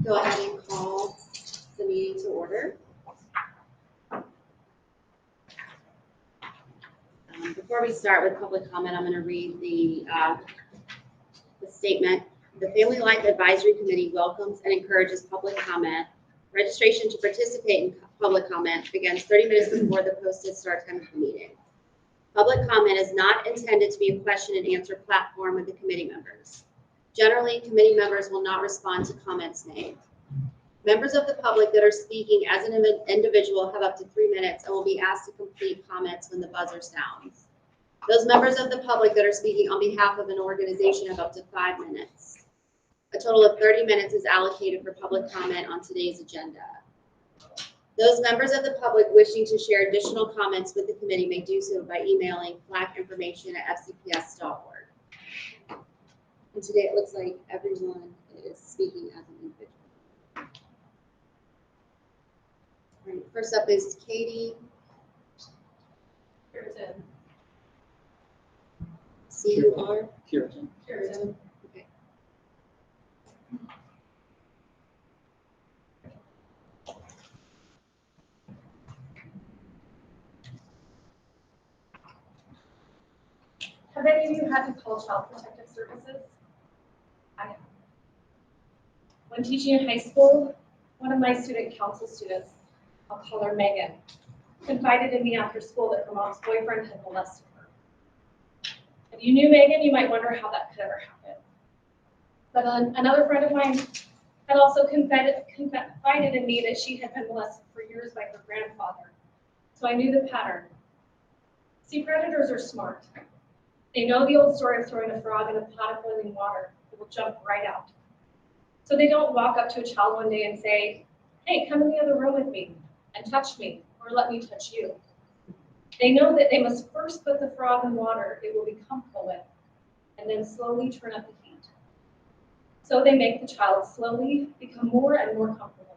Go ahead and call the meeting to order. Before we start with public comment, I'm going to read the statement. The Family Life Advisory Committee welcomes and encourages public comment. Registration to participate in public comment begins 30 minutes before the posted start time of the meeting. Public comment is not intended to be a question and answer platform with the committee members. Generally, committee members will not respond to comments made. Members of the public that are speaking as an individual have up to 3 minutes and will be asked to complete comments when the buzzer sounds. Those members of the public that are speaking on behalf of an organization have up to 5 minutes. A total of 30 minutes is allocated for public comment on today's agenda. Those members of the public wishing to share additional comments with the committee may do so by emailing flacinformation@fcps.org. And today it looks like everyone is speaking as an individual. All right, first up is Katie. Puritan. C-U-R? Puritan. Puritan. Okay. Have any of you had to call Child Protective Services? I have. When teaching in high school, one of my student council students, I'll call her Megan, confided in me after school that her mom's boyfriend had molested her. If you knew Megan, you might wonder how that could ever happen. But another friend of mine had also confided in me that she had been molested for years by her grandfather. So I knew the pattern. See, predators are smart. They know the old story of throwing a frog in a pot of boiling water. It will jump right out. So they don't walk up to a child one day and say, hey, come in the other room with me and touch me, or let me touch you. They know that they must first put the frog in water it will be comfortable with, and then slowly turn up the heat. So they make the child slowly become more and more comfortable,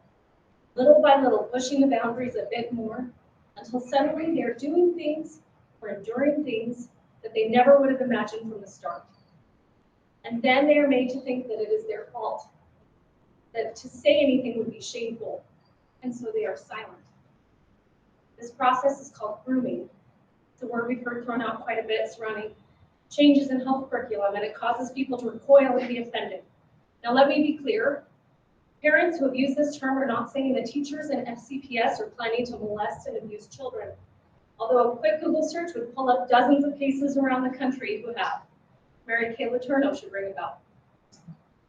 little by little pushing the boundaries a bit more, until suddenly they're doing things or enduring things that they never would have imagined from the start. And then they are made to think that it is their fault, that to say anything would be shameful, and so they are silent. This process is called grooming. It's a word we've heard thrown out quite a bit surrounding changes in health curriculum, and it causes people to recoil and be offended. Now let me be clear. Parents who have used this term are not saying that teachers and FCPS are planning to molest and abuse children. Although a quick Google search would pull up dozens of cases around the country who have. Mary Kay Letourneau should ring a bell.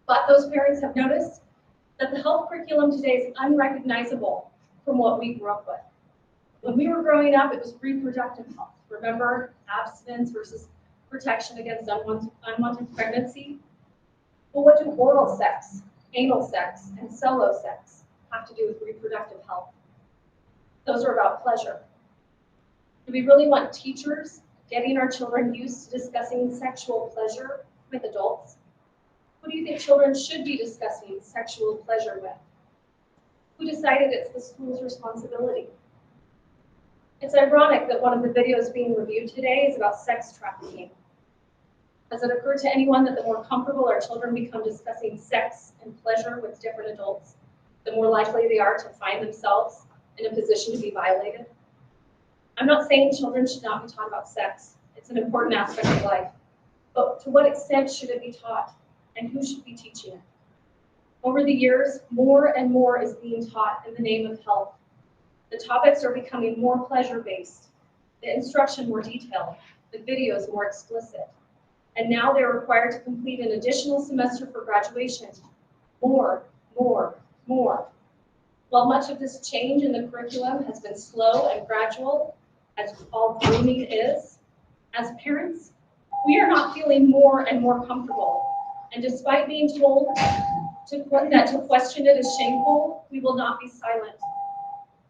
But those parents have noticed that the health curriculum today is unrecognizable from what we grew up with. When we were growing up, it was reproductive health. Remember, abstinence versus protection against unwanted pregnancy? Well, what do oral sex, anal sex, and solo sex have to do with reproductive health? Those are about pleasure. Do we really want teachers getting our children used to discussing sexual pleasure with adults? Who do you think children should be discussing sexual pleasure with? Who decided it's the school's responsibility? It's ironic that one of the videos being reviewed today is about sex trafficking. Has it occurred to anyone that the more comfortable our children become discussing sex and pleasure with different adults, the more likely they are to find themselves in a position to be violated? I'm not saying children should not be taught about sex. It's an important aspect of life. But to what extent should it be taught, and who should be teaching it? Over the years, more and more is being taught in the name of health. The topics are becoming more pleasure-based, the instruction more detailed, the videos more explicit. And now they're required to complete an additional semester for graduation. More. While much of this change in the curriculum has been slow and gradual, as all grooming is, as parents, we are not feeling more and more comfortable. And despite being told that to question it is shameful, we will not be silent.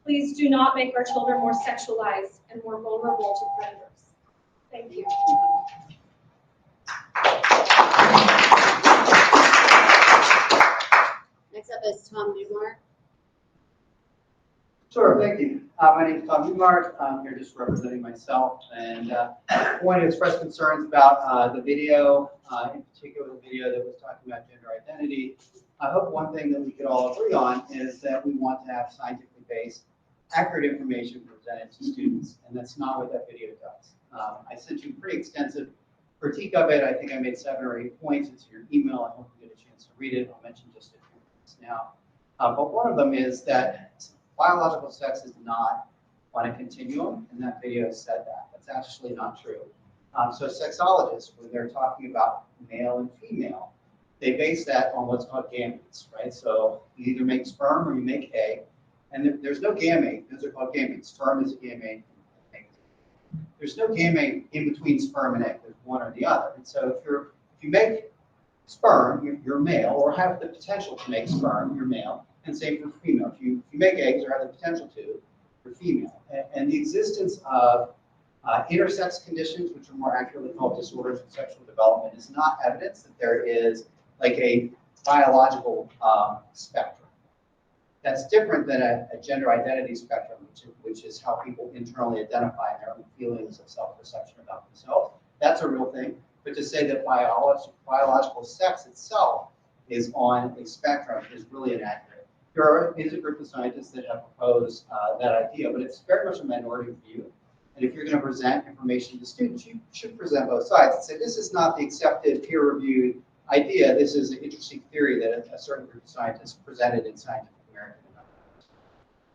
Please do not make our children more sexualized and more vulnerable to predators. Thank you. Next up is Tom Newmark. Sure, thank you. My name is Tom Newmark. I'm here just representing myself, and I want to express concerns about the video, in particular the video that was talking about gender identity I hope one thing that we could all agree on is that we want to have scientifically based, accurate information presented to students, and that's not what that video does. I sent you a pretty extensive critique of it. I think I made 7 or 8 points. It's in your email. I hope you get a chance to read it. I'll mention just a few points now. But one of them is that biological sex is not on a continuum, and that video said that. That's actually not true. So sexologists, when they're talking about male and female, they base that on what's called gametes, right? So you either make sperm or you make egg, and there's no gamete. Those are called gametes. Sperm is a gamete. There's no gamete in between sperm and egg. There's one or the other. And so if you make sperm, you're male, or have the potential to make sperm, you're male. And same for female. If you make eggs or have the potential to, you're female. And the existence of intersex conditions, which are more accurately called disorders of sexual development, is not evidence that there is like a biological spectrum. That's different than a gender identity spectrum, which is how people internally identify their own feelings of self-perception about themselves. That's a real thing. But to say that biological sex itself is on a spectrum is really inaccurate. There is a group of scientists that have proposed that idea, but it's very much a minority view. And if you're going to present information to students, you should present both sides and say, this is not the accepted, peer-reviewed idea. This is an interesting theory that a certain group of scientists presented in Scientific American.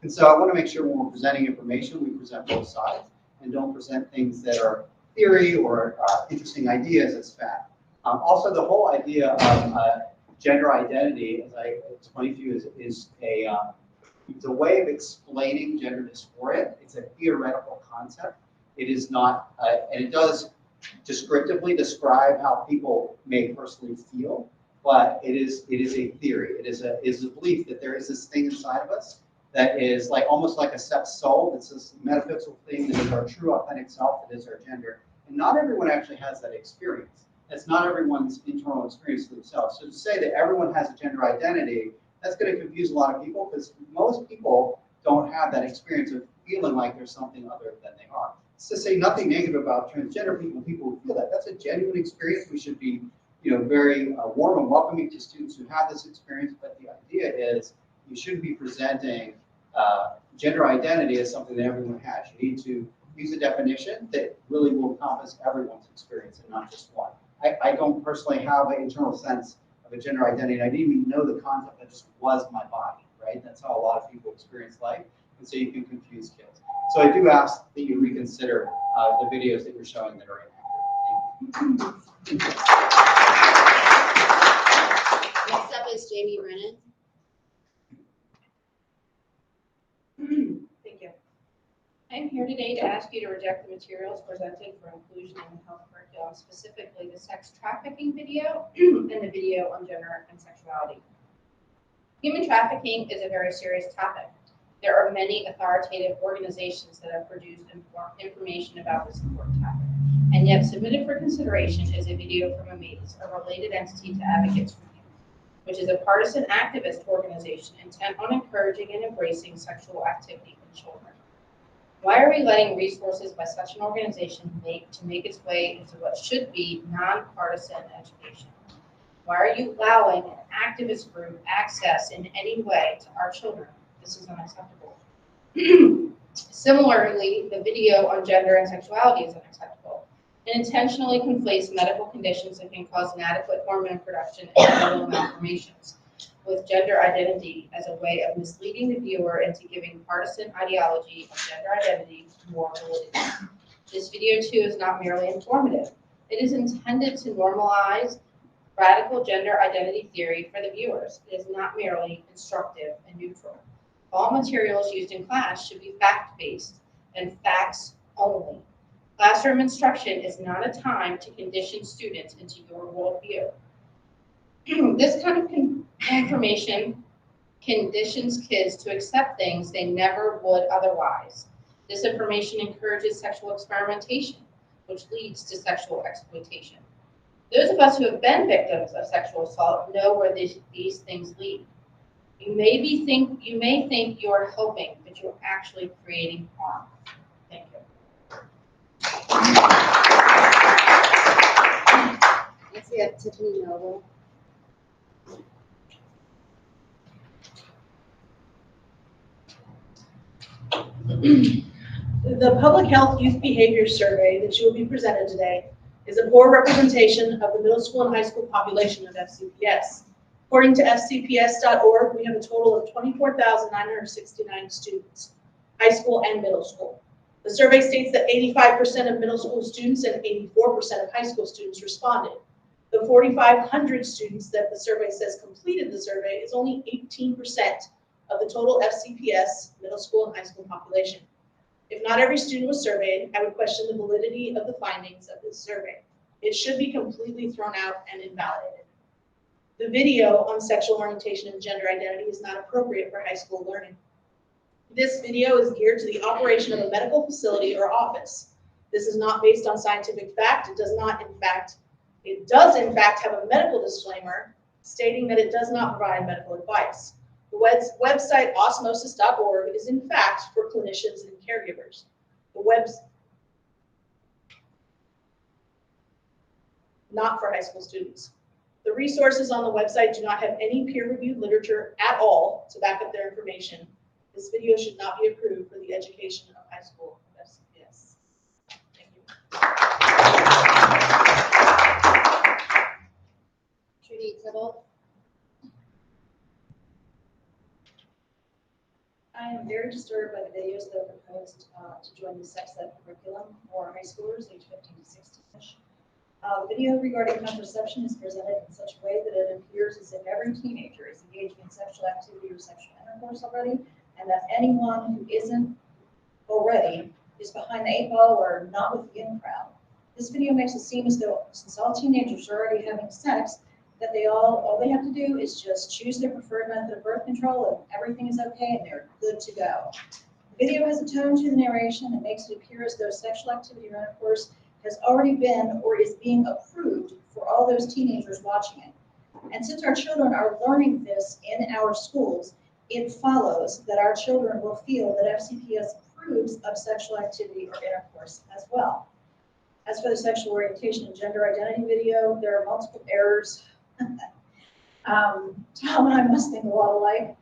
And so I want to make sure when we're presenting information, we present both sides and don't present things that are theory or interesting ideas as fact. Also, the whole idea of gender identity, as I explained to you, is it's a way of explaining gender dysphoria. It's a theoretical concept. It is not, and it does descriptively describe how people may personally feel, but it is a theory. It is a belief that there is this thing inside of us that is like almost like a separate soul. It's this metaphysical thing that is our true authentic self, that is our gender. And not everyone actually has that experience. That's not everyone's internal experience of themselves. So to say that everyone has a gender identity, that's going to confuse a lot of people because most people don't have that experience of feeling like there's something other than they are. It's to say nothing negative about transgender people who feel that. That's a genuine experience. We should be, very warm and welcoming to students who have this experience. But the idea is you shouldn't be presenting gender identity as something that everyone has. You need to use a definition that really will encompass everyone's experience and not just one. I don't personally have an internal sense of a gender identity. I didn't even know the concept that just was my body, right? That's how a lot of people experience life. And so you can confuse kids. So I do ask that you reconsider the videos that you're showing that are inaccurate. Thank you. Next up is Jamie Brennan. Thank you. I am here today to ask you to reject the materials presented for inclusion in the health curriculum, specifically the sex trafficking video and the video on gender and sexuality. Human trafficking is a very serious topic. There are many authoritative organizations that have produced information about this important topic, and yet submitted for consideration is a video from AMAZE, a related entity to Advocates for Youth, which is a partisan activist organization intent on encouraging and embracing sexual activity in children. Why are we letting resources by such an organization make its way into what should be nonpartisan education? Why are you allowing an activist group access in any way to our children? This is unacceptable. Similarly, the video on gender and sexuality is unacceptable. It intentionally conflates medical conditions that can cause inadequate hormone production and genital malformations with gender identity as a way of misleading the viewer into giving partisan ideology of gender identity more validity. This video too is not merely informative. It is intended to normalize radical gender identity theory for the viewers. It is not merely instructive and neutral. All materials used in class should be fact-based and facts only. Classroom instruction is not a time to condition students into your worldview. This kind of information conditions kids to accept things they never would otherwise. This information encourages sexual experimentation, which leads to sexual exploitation. Those of us who have been victims of sexual assault know where these things lead. You may think you're helping, but you're actually creating harm. Thank you. Next we have Tiffany Noble. The Public Health Youth Behavior Survey that you will be presented today is a poor representation of the middle school and high school population of FCPS. According to fcps.org, we have a total of 24,969 students, high school and middle school. The survey states that 85% of middle school students and 84% of high school students responded. The 4,500 students that the survey says completed the survey is only 18% of the total FCPS middle school and high school population. If not every student was surveyed, I would question the validity of the findings of this survey. It should be completely thrown out and invalidated. The video on sexual orientation and gender identity is not appropriate for high school learning. This video is geared to the operation of a medical facility or office. This is not based on scientific fact. It does in fact have a medical disclaimer stating that it does not provide medical advice. The website osmosis.org is in fact for clinicians and caregivers. Not for high school students. The resources on the website do not have any peer-reviewed literature at all to back up their information. This video should not be approved for the education of high school FCPS. Thank you. Trudy Tibble. I am very disturbed by the videos that are proposed to join the sex ed curriculum for high schoolers age 15 to 16-ish. The video regarding contraception is presented in such a way that it appears as if every teenager is engaging in sexual activity or sexual intercourse already, and that anyone who isn't already is behind the 8 ball or not with the in crowd. This video makes it seem as though since all teenagers are already having sex, that all they have to do is just choose their preferred method of birth control and everything is okay and they're good to go. The video has a tone to the narration that makes it appear as though sexual activity or intercourse has already been or is being approved for all those teenagers watching it. And since our children are learning this in our schools, it follows that our children will feel that FCPS approves of sexual activity or intercourse as well. As for the sexual orientation and gender identity video, there are multiple errors. Tom and I must think a lot alike.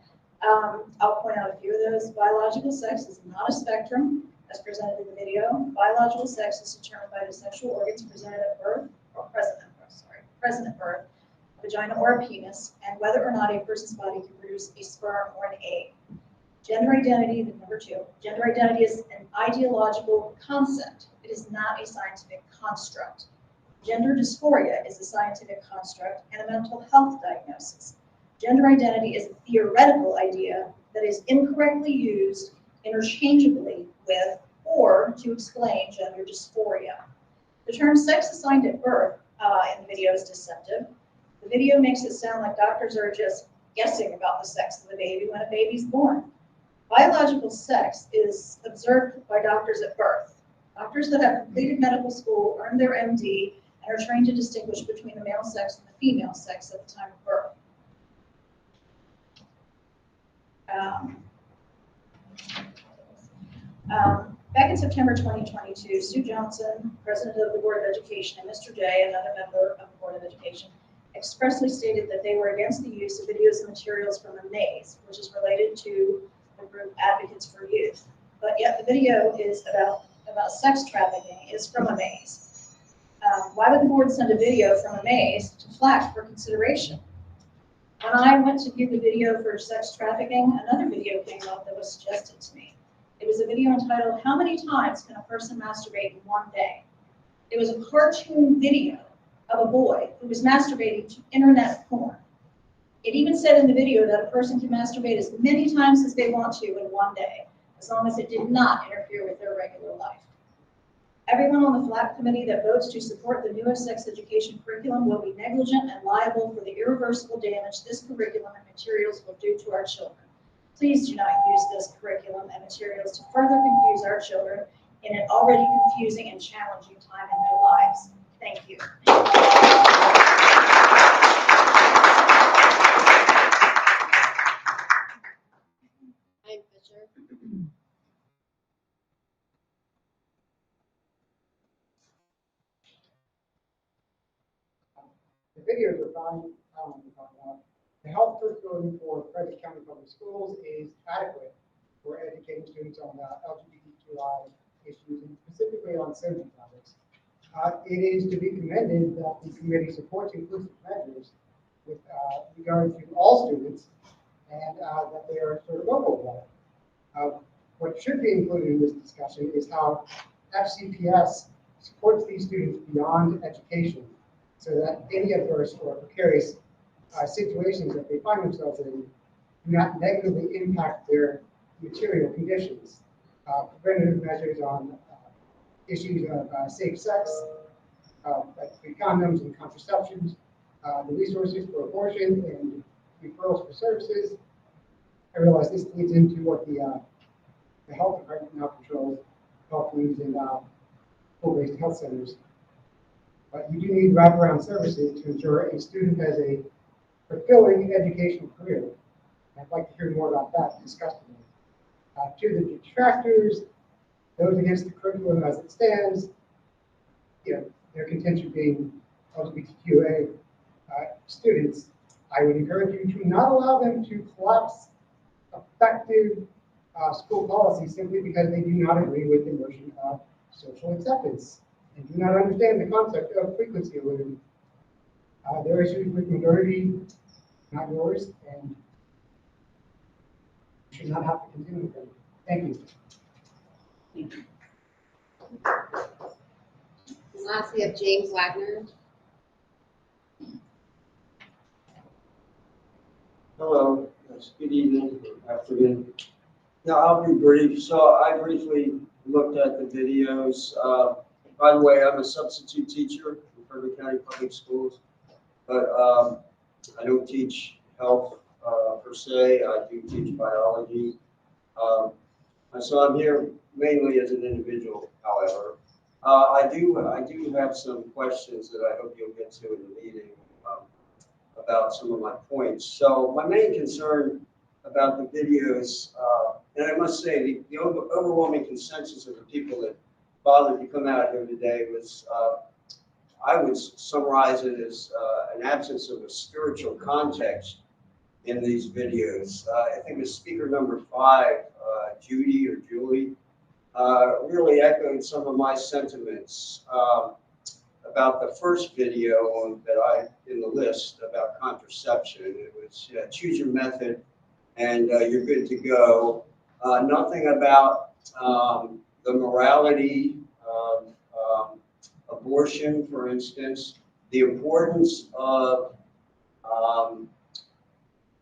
I'll point out a few of those. Biological sex is not a spectrum, as presented in the video. Biological sex is determined by the sexual organs presented at birth, or present at birth, a vagina or a penis, and whether or not a person's body can produce a sperm or an egg. Gender identity, number 2. Gender identity is an ideological concept. It is not a scientific construct. Gender dysphoria is a scientific construct and a mental health diagnosis. Gender identity is a theoretical idea that is incorrectly used interchangeably with or to explain gender dysphoria. The term sex assigned at birth in the video is deceptive. The video makes it sound like doctors are just guessing about the sex of the baby when a baby's born. Biological sex is observed by doctors at birth. Doctors that have completed medical school, earned their MD, and are trained to distinguish between the male sex and the female sex at the time of birth. Back in September 2022, Sue Johnson, president of the Board of Education, and Mr. Day, another member of the Board of Education, expressly stated that they were against the use of videos and materials from a maze, which is related to the group Advocates for Youth. But yet the video is about sex trafficking is from a maze. Why would the board send a video from a maze to FLAC for consideration? When I went to view the video for sex trafficking, another video came up that was suggested to me. It was a video entitled, "How many times can a person masturbate in one day?" It was a cartoon video of a boy who was masturbating to internet porn. It even said in the video that a person can masturbate as many times as they want to in one day, as long as it did not interfere with their regular life. Everyone on the FLAC committee that votes to support the newest sex education curriculum will be negligent and liable for the irreversible damage this curriculum and materials will do to our children. Please do not use this curriculum and materials to further confuse our children in an already confusing and challenging time in their lives. Thank you. Ryan Fisher. The videos are fine. I don't know what you're talking about. The health curriculum for Frederick County Public Schools is adequate for educating students on LGBTQI issues and specifically on social topics. It is to be commended that the committee supports inclusive measures with regard to all students and that they are sort of vocal about it. What should be included in this discussion is how FCPS supports these students beyond education so that any adverse or precarious situations that they find themselves in do not negatively impact their material conditions. Preventative measures on issues of safe sex, like free condoms and contraceptions, the resources for abortion and referrals for services. I realize this leads into what the health department now controls, health needs and school-based health centers. But you do need wraparound services to ensure a student has a fulfilling educational career. I'd like to hear more about that discussed today. To the detractors, those against the curriculum as it stands, their contention being LGBTQA students, I would encourage you to not allow them to collapse effective school policy simply because they do not agree with the notion of social acceptance and do not understand the concept of frequency awareness. There are issues with modernity, not yours, and you should not have to continue with them. Thank you. And last, we have James Wagner. Hello, yes, good evening, afternoon. Yeah, I'll be brief. So I briefly looked at the videos. By the way, I'm a substitute teacher in Frederick County Public Schools, but I don't teach health per se. I do teach biology. So I'm here mainly as an individual, however. I do have some questions that I hope you'll get to in the meeting about some of my points. So my main concern about the videos, and I must say the overwhelming consensus of the people that bothered to come out here today was, I would summarize it as an absence of a spiritual context in these videos. I think it was speaker number 5, Judy or Julie, really echoed some of my sentiments about the first video in the list about contraception. It was choose your method and you're good to go. Nothing about the morality of abortion, for instance, the importance of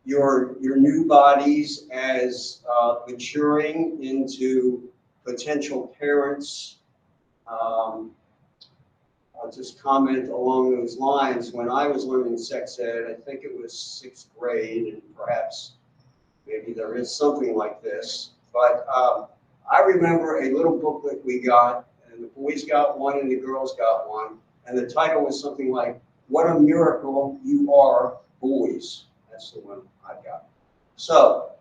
your new bodies as maturing into potential parents. I'll just comment along those lines. When I was learning sex ed, I think it was 6th grade, and perhaps maybe there is something like this, but I remember a little booklet we got, and the boys got one and the girls got one, and the title was something like, "What a Miracle You Are, Boys." That's the one I got. So,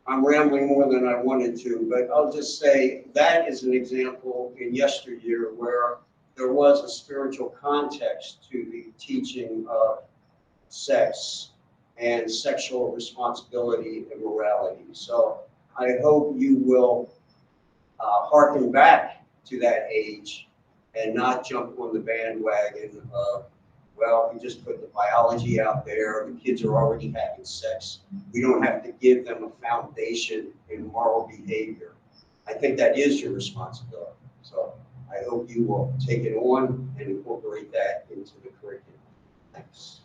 I'm rambling more than I wanted to, but I'll just say that is an example in yesteryear where there was a spiritual context to the teaching of sex and sexual responsibility and morality. So I hope you will hearken back to that age and not jump on the bandwagon of, well, we just put the biology out there, the kids are already having sex. We don't have to give them a foundation in moral behavior. I think that is your responsibility. So I hope you will take it on and incorporate that into the curriculum. Thanks.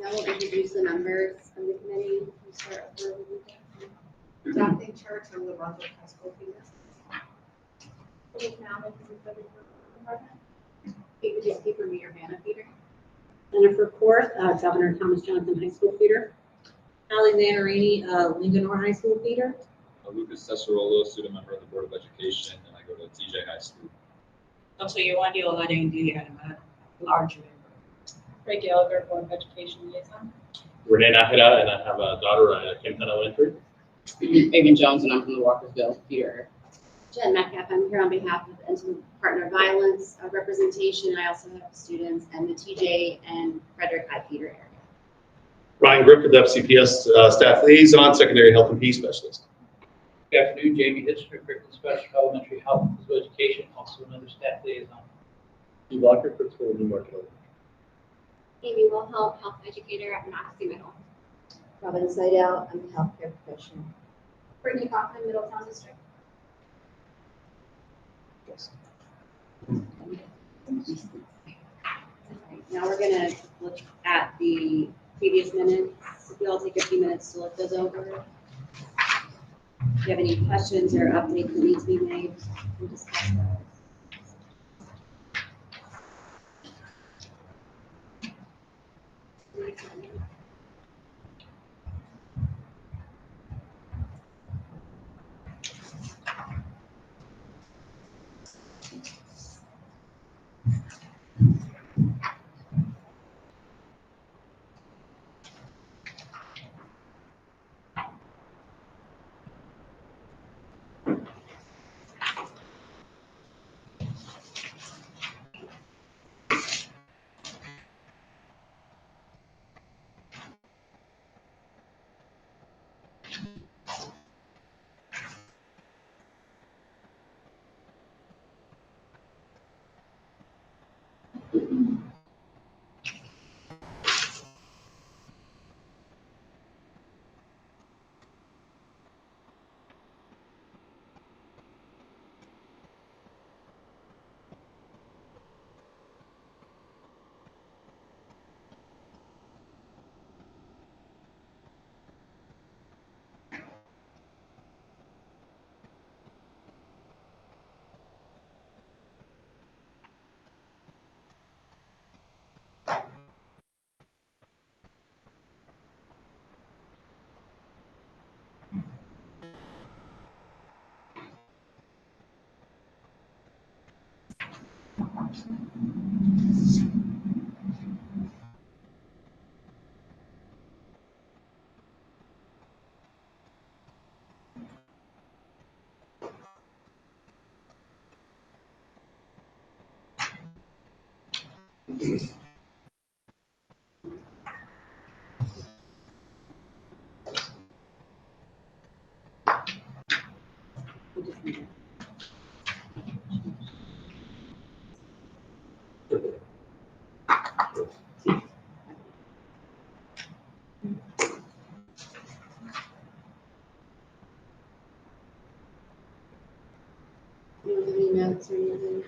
Now we'll introduce the members of the committee. We'll start with Adopting charts of the Brunswick High School feeders. Speaker Mayor Hannah Peter. Jennifer Korth, Governor Thomas Johnson High School feeder. Holly Nanarini, Linganore High School feeder. Lucas Cesarolo, student member of the Board of Education, and I go to TJ High School. Yawandi Oladengi, I'm a large member. Ray Gallagher, Board of Education Liaison. Renee Nakada, and I have a daughter, Kim Elementary. Megan Jones, and I'm from the Walkersville feeder. Jen Metcalf, I'm here on behalf of Intimate Partner Violence representation. I also have students and the TJ and Frederick I. Peter area. Ryan Griffith, FCPS Staff Liaison, Secondary Health and Peace Specialist. Good afternoon, Jamie Hitchner, Curriculum Specialist, Elementary Health and Physical Education, also another staff liaison. Steve Walker, Principal of New Market. Amy Wilhelm, Health Educator at Moxie Middle. Robin Seidel, I'm a healthcare professional. Brittany Kaufman, Middletown District. Now we're gonna look at the previous minutes. If you all take a few minutes to look those over. If you have any questions or updates that need to be made, we'll discuss those. Any notes or anything?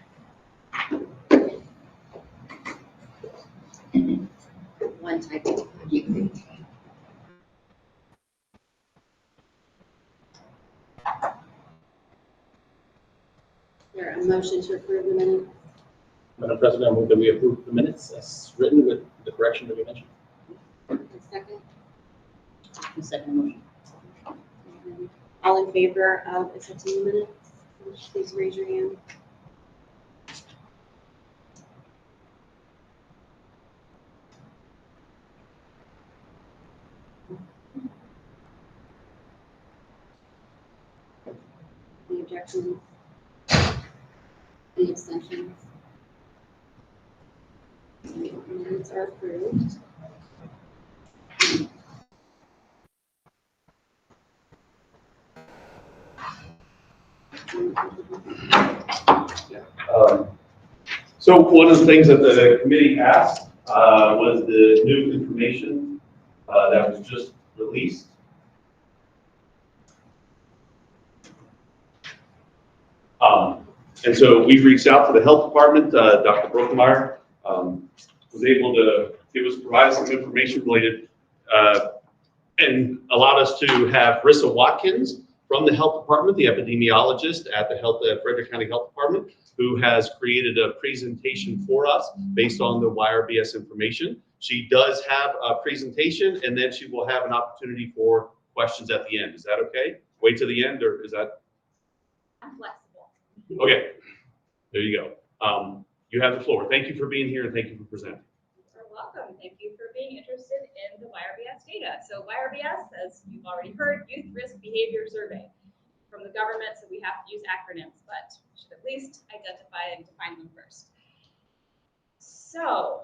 One typo. There a motion to approve the minutes? Madam President, I move that we approve the minutes as written with the correction that we mentioned. A second. Second motion. All in favor of accepting the minutes? Please raise your hand. Any objections? Any abstentions? Minutes are approved. So one of the things that the committee asked was the new information that was just released. And so we've reached out to the health department. Dr. Brookmeyer was able to provide some information related and allowed us to have Rissa Watkins from the health department, the epidemiologist at the Frederick County Health Department, who has created a presentation for us based on the YRBS information. She does have a presentation, and then she will have an opportunity for questions at the end. Is that okay? Wait till the end, or is that? I'm flexible. Okay, there you go. You have the floor. Thank you for being here, and thank you for presenting. You're welcome. Thank you for being interested in the YRBS data. So YRBS, as you've already heard, Youth Risk Behavior Survey. from the government, so we have to use acronyms, but we should at least identify and define them first. So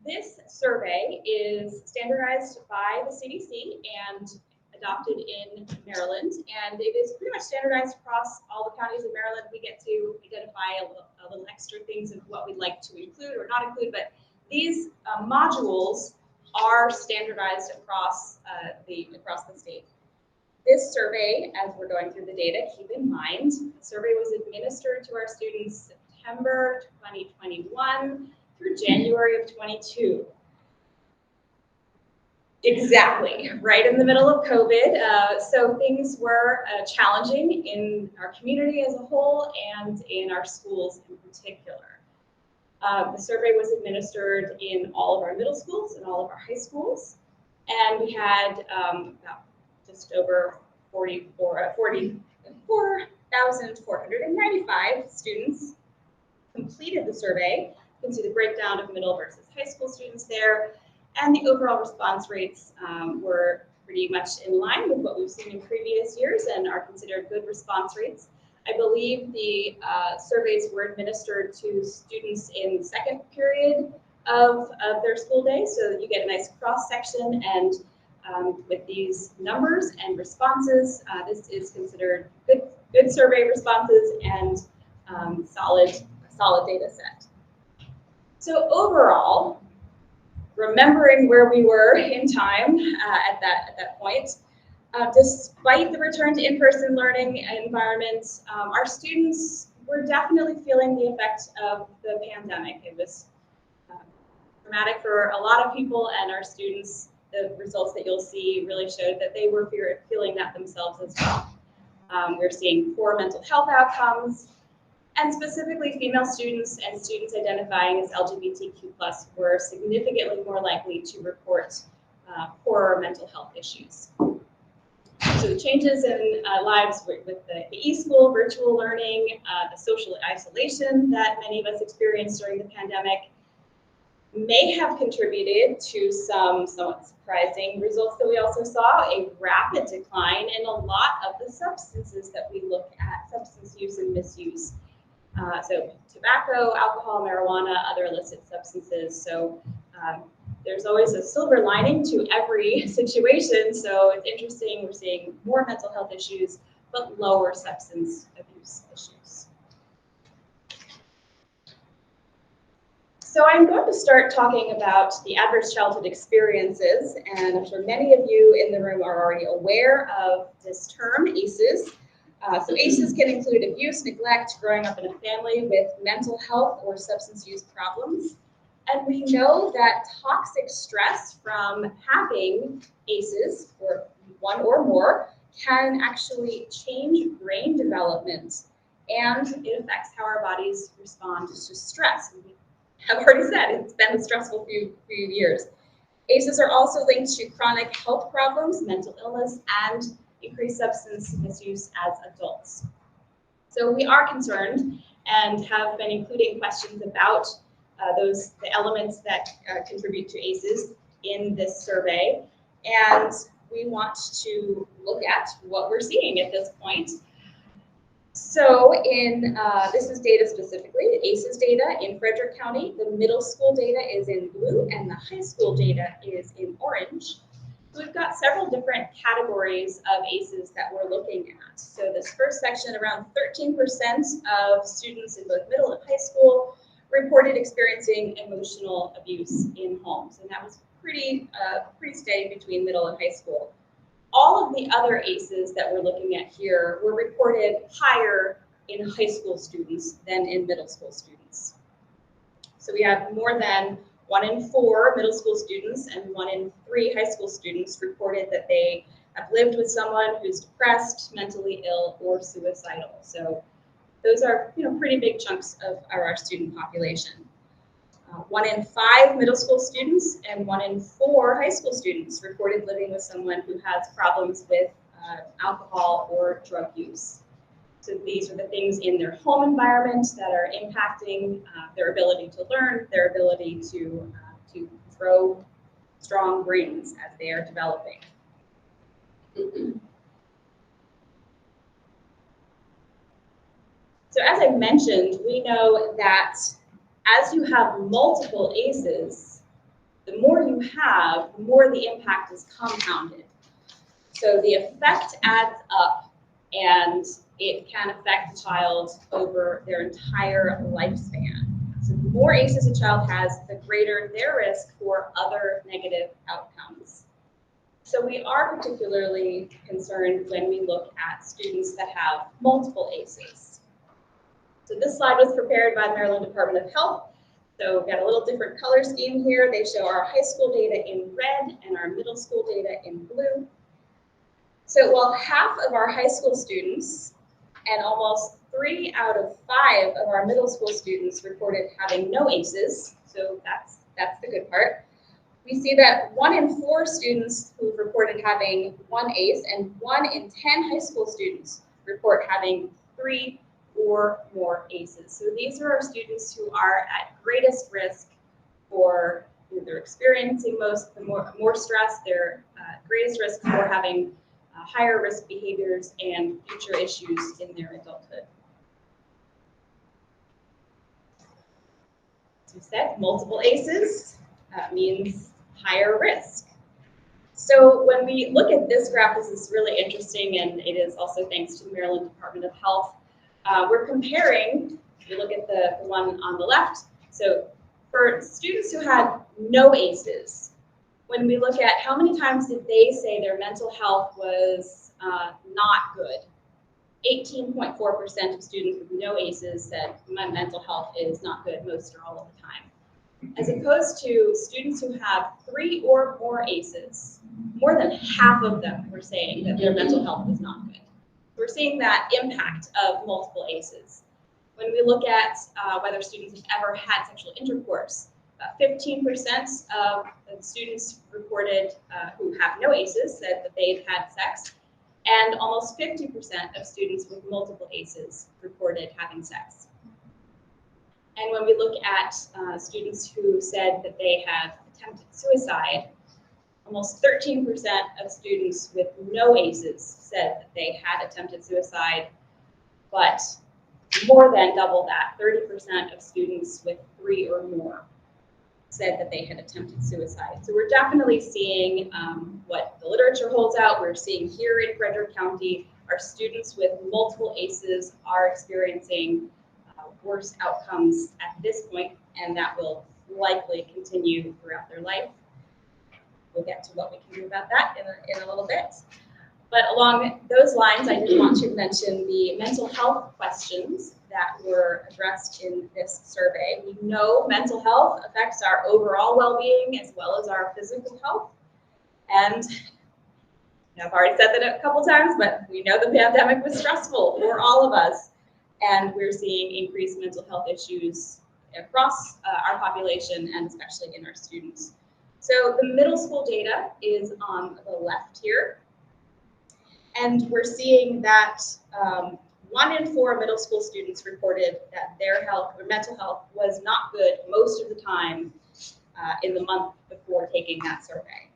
this survey is standardized by the CDC and adopted in Maryland, and it is pretty much standardized across all the counties in Maryland. We get to identify a little extra things of what we'd like to include or not include, but these modules are standardized across the state. This survey, as we're going through the data, keep in mind, the survey was administered to our students September 2021 through January of 22. Exactly, right in the middle of COVID. So things were challenging in our community as a whole and in our schools in particular. The survey was administered in all of our middle schools and all of our high schools. And we had about just over 44,495 students completed the survey. You can see the breakdown of middle versus high school students there. And the overall response rates were pretty much in line with what we've seen in previous years and are considered good response rates. I believe the surveys were administered to students in the second period of their school day, so that you get a nice cross-section. And with these numbers and responses, this is considered good survey responses and solid data set. So overall, remembering where we were in time at that point, despite the return to in-person learning environment, our students were definitely feeling the effect of the pandemic. It was traumatic for a lot of people, and our students, the results that you'll see really showed that they were feeling that themselves as well. We're seeing poor mental health outcomes, and specifically female students and students identifying as LGBTQ+ were significantly more likely to report poorer mental health issues. So the changes in lives with the e-school, virtual learning, the social isolation that many of us experienced during the pandemic may have contributed to some somewhat surprising results that we also saw, a rapid decline in a lot of the substances that we look at, substance use and misuse. So tobacco, alcohol, marijuana, other illicit substances. So there's always a silver lining to every situation. So it's interesting, we're seeing more mental health issues, but lower substance abuse issues. So I'm going to start talking about the adverse childhood experiences, and I'm sure many of you in the room are already aware of this term, ACEs. So ACEs can include abuse, neglect, growing up in a family with mental health or substance use problems. And we know that toxic stress from having ACEs, or one or more, can actually change brain development, and it affects how our bodies respond to stress. We have already said it's been a stressful few years. ACEs are also linked to chronic health problems, mental illness, and increased substance misuse as adults. So we are concerned and have been including questions about the elements that contribute to ACEs in this survey. And we want to look at what we're seeing at this point. So this is data specifically, the ACEs data in Frederick County. The middle school data is in blue and the high school data is in orange. So we've got several different categories of ACEs that we're looking at. So this first section, around 13% of students in both middle and high school reported experiencing emotional abuse in homes. And that was pretty steady between middle and high school. All of the other ACEs that we're looking at here were reported higher in high school students than in middle school students. So we have more than 1 in 4 middle school students and 1 in 3 high school students reported that they have lived with someone who's depressed, mentally ill, or suicidal. So those are pretty big chunks of our student population. 1 in 5 middle school students and 1 in 4 high school students reported living with someone who has problems with alcohol or drug use. So these are the things in their home environment that are impacting their ability to learn, their ability to grow strong brains as they are developing. So as I mentioned, we know that as you have multiple ACEs, the more you have, the more the impact is compounded. So the effect adds up, and it can affect the child over their entire lifespan. So the more ACEs a child has, the greater their risk for other negative outcomes. So we are particularly concerned when we look at students that have multiple ACEs. So this slide was prepared by the Maryland Department of Health. So we've got a little different color scheme here. They show our high school data in red and our middle school data in blue. So while half of our high school students and almost 3 out of 5 of our middle school students reported having no ACEs, so that's the good part. We see that 1 in 4 students who reported having 1 ACE and 1 in 10 high school students report having 3 or more ACEs. So these are our students who are at greatest risk for, they're experiencing more stress, they're greatest risk for having higher risk behaviors and future issues in their adulthood. As we said, multiple ACEs means higher risk. So when we look at this graph, this is really interesting, and it is also thanks to the Maryland Department of Health. We're comparing, if you look at the one on the left, so for students who had no ACEs, when we look at how many times did they say their mental health was not good, 18.4% of students with no ACEs said my mental health is not good most or all of the time. As opposed to students who have 3 or more ACEs, more than half of them were saying that their mental health was not good. We're seeing that impact of multiple ACEs. When we look at whether students have ever had sexual intercourse, 15% of the students reported who have no ACEs said that they've had sex, and almost 50% of students with multiple ACEs reported having sex. And when we look at students who said that they have attempted suicide, almost 13% of students with no ACEs said that they had attempted suicide, but more than double that, 30% of students with 3 or more said that they had attempted suicide. So we're definitely seeing what the literature holds out. We're seeing here in Frederick County, our students with multiple ACEs are experiencing worse outcomes at this point, and that will likely continue throughout their life. We'll get to what we can do about that in a little bit. But along those lines, I did want to mention the mental health questions that were addressed in this survey. We know mental health affects our overall well-being as well as our physical health. And I've already said that a couple times, but we know the pandemic was stressful for all of us. And we're seeing increased mental health issues across our population and especially in our students. So the middle school data is on the left here. And we're seeing that 1 in 4 middle school students reported that their health or mental health was not good most of the time in the month before taking that survey.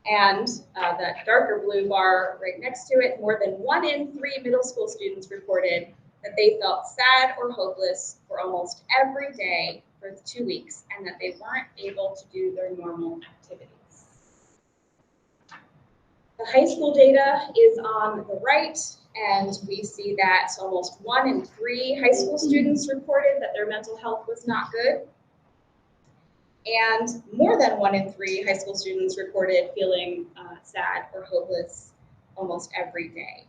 And that darker blue bar right next to it, more than 1 in 3 middle school students reported that they felt sad or hopeless for almost every day for 2 weeks and that they weren't able to do their normal activities. The high school data is on the right, and we see that almost 1 in 3 high school students reported that their mental health was not good. And more than 1 in 3 high school students reported feeling sad or hopeless almost every day.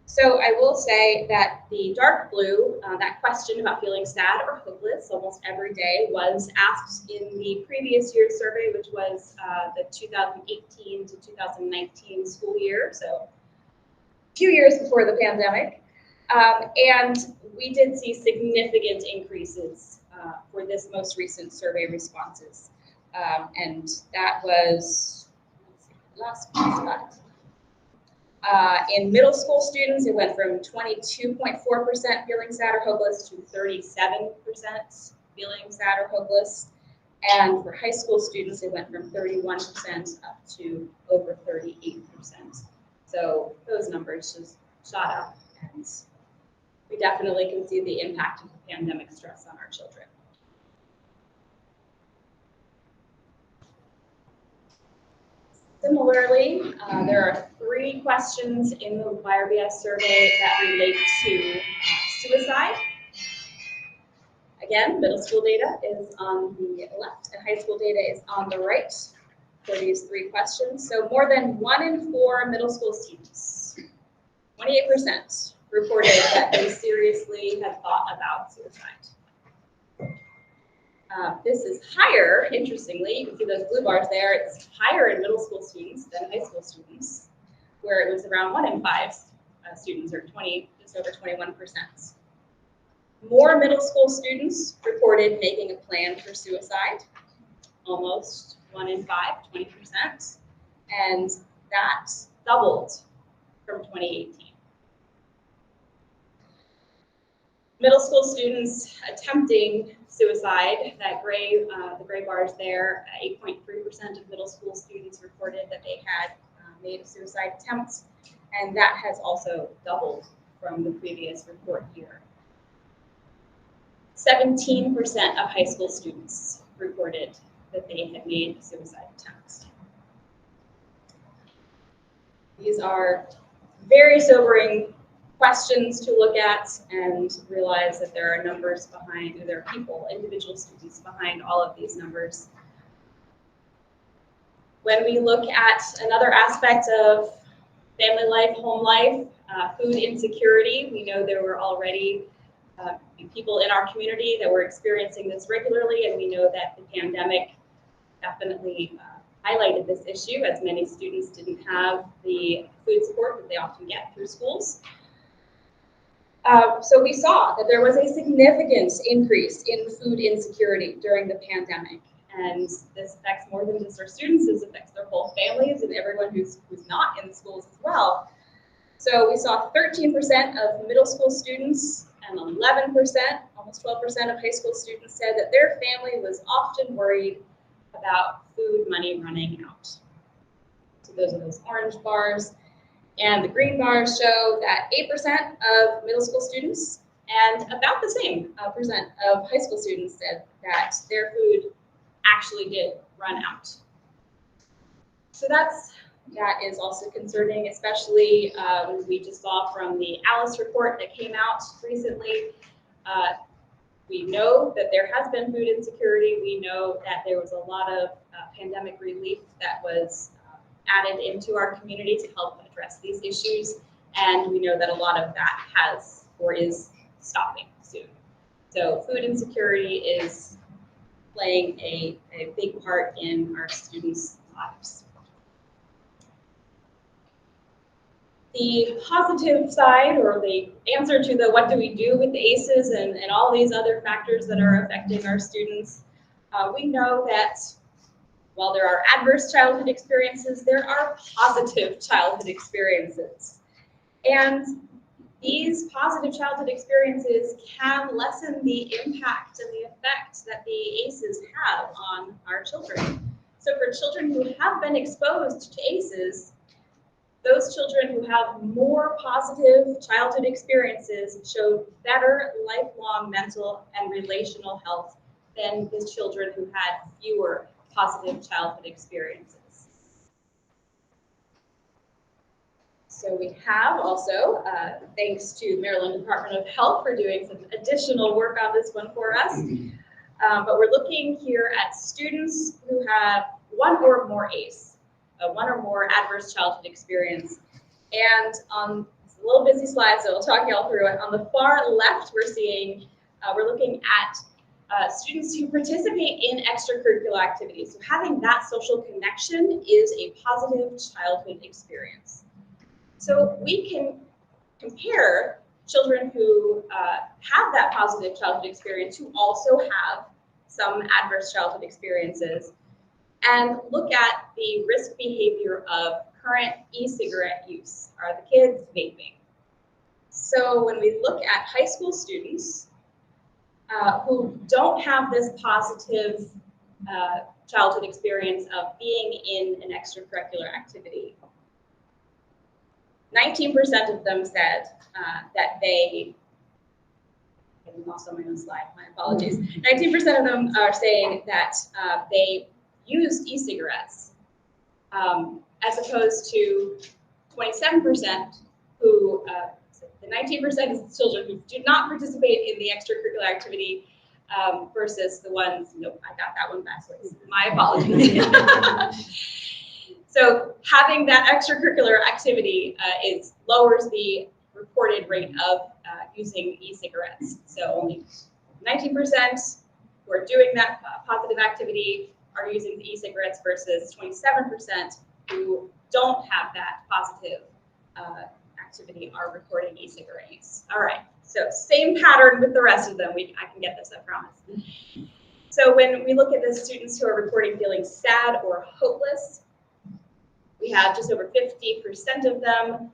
So I will say that the dark blue, that question about feeling sad or hopeless almost every day was asked in the previous year's survey, which was the 2018 to 2019 school year, so a few years before the pandemic. And we did see significant increases for this most recent survey responses. And that was, let's see, last slide. In middle school students, it went from 22.4% feeling sad or hopeless to 37% feeling sad or hopeless. And for high school students, it went from 31% up to over 38%. So those numbers just shot up, and we definitely can see the impact of the pandemic stress on our children. Similarly, there are 3 questions in the YRBS survey that relate to suicide. Again, middle school data is on the left and high school data is on the right for these 3 questions. So more than 1 in 4 middle school students, 28%, reported that they seriously had thought about suicide. This is higher, interestingly, you can see those blue bars there, it's higher in middle school students than high school students, where it was around 1 in 5 students, or just over 21%. More middle school students reported making a plan for suicide, almost 1 in 5, 20%, and that doubled from 2018. Middle school students attempting suicide, the gray bars there, 8.3% of middle school students reported that they had made a suicide attempt, and that has also doubled from the previous report year. 17% of high school students reported that they had made a suicide attempt. These are very sobering questions to look at and realize that there are numbers behind, or there are people, individual students behind all of these numbers. When we look at another aspect of family life, home life, food insecurity, we know there were already people in our community that were experiencing this regularly, and we know that the pandemic definitely highlighted this issue, as many students didn't have the food support that they often get through schools. So we saw that there was a significant increase in food insecurity during the pandemic, and this affects more than just our students, this affects their whole families and everyone who's not in the schools as well. So we saw 13% of middle school students and 11%, almost 12% of high school students said that their family was often worried about food money running out. So those are those orange bars. And the green bars show that 8% of middle school students and about the same percent of high school students said that their food actually did run out. So that is also concerning, especially we just saw from the ALICE report that came out recently. We know that there has been food insecurity. We know that there was a lot of pandemic relief that was added into our community to help address these issues. And we know that a lot of that has or is stopping soon. So food insecurity is playing a big part in our students' lives. The positive side, or the answer to the what do we do with the ACEs and all these other factors that are affecting our students, we know that while there are adverse childhood experiences, there are positive childhood experiences. And these positive childhood experiences can lessen the impact and the effect that the ACEs have on our children. So for children who have been exposed to ACEs, those children who have more positive childhood experiences show better lifelong mental and relational health than the children who had fewer positive childhood experiences. So we have also, thanks to Maryland Department of Health for doing some additional work on this one for us, but we're looking here at students who have 1 or more ACE. 1 or more adverse childhood experience. And on it's a little busy slide, so I'll talk you all through it. On the far left, we're looking at students who participate in extracurricular activities. So having that social connection is a positive childhood experience. So we can compare children who have that positive childhood experience, who also have some adverse childhood experiences, and look at the risk behavior of current e-cigarette use. Are the kids vaping? So when we look at high school students who don't have this positive childhood experience of being in an extracurricular activity, 19% of them said that they lost on my own slide, my apologies. 19% of them are saying that they used e-cigarettes, as opposed to 27% who, the 19% is children who do not participate in the extracurricular activity versus the ones, nope, I got that one backwards. My apologies. So having that extracurricular activity lowers the reported rate of using e-cigarettes. So only 19% who are doing that positive activity are using the e-cigarettes versus 27% who don't have that positive activity are reporting e-cigarette use. All right, so same pattern with the rest of them. I can get this, I promise. So when we look at the students who are reporting feeling sad or hopeless, we have just over 50% of them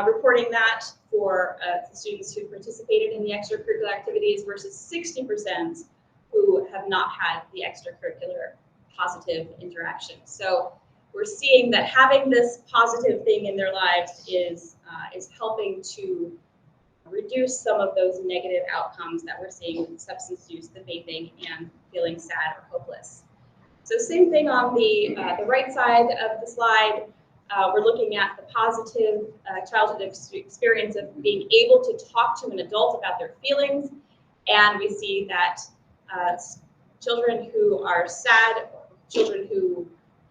reporting that for the students who participated in the extracurricular activities versus 60% who have not had the extracurricular positive interaction. So we're seeing that having this positive thing in their lives is helping to reduce some of those negative outcomes that we're seeing with substance use, the vaping, and feeling sad or hopeless. So same thing on the right side of the slide. We're looking at the positive childhood experience of being able to talk to an adult about their feelings. And we see that children who are sad, children who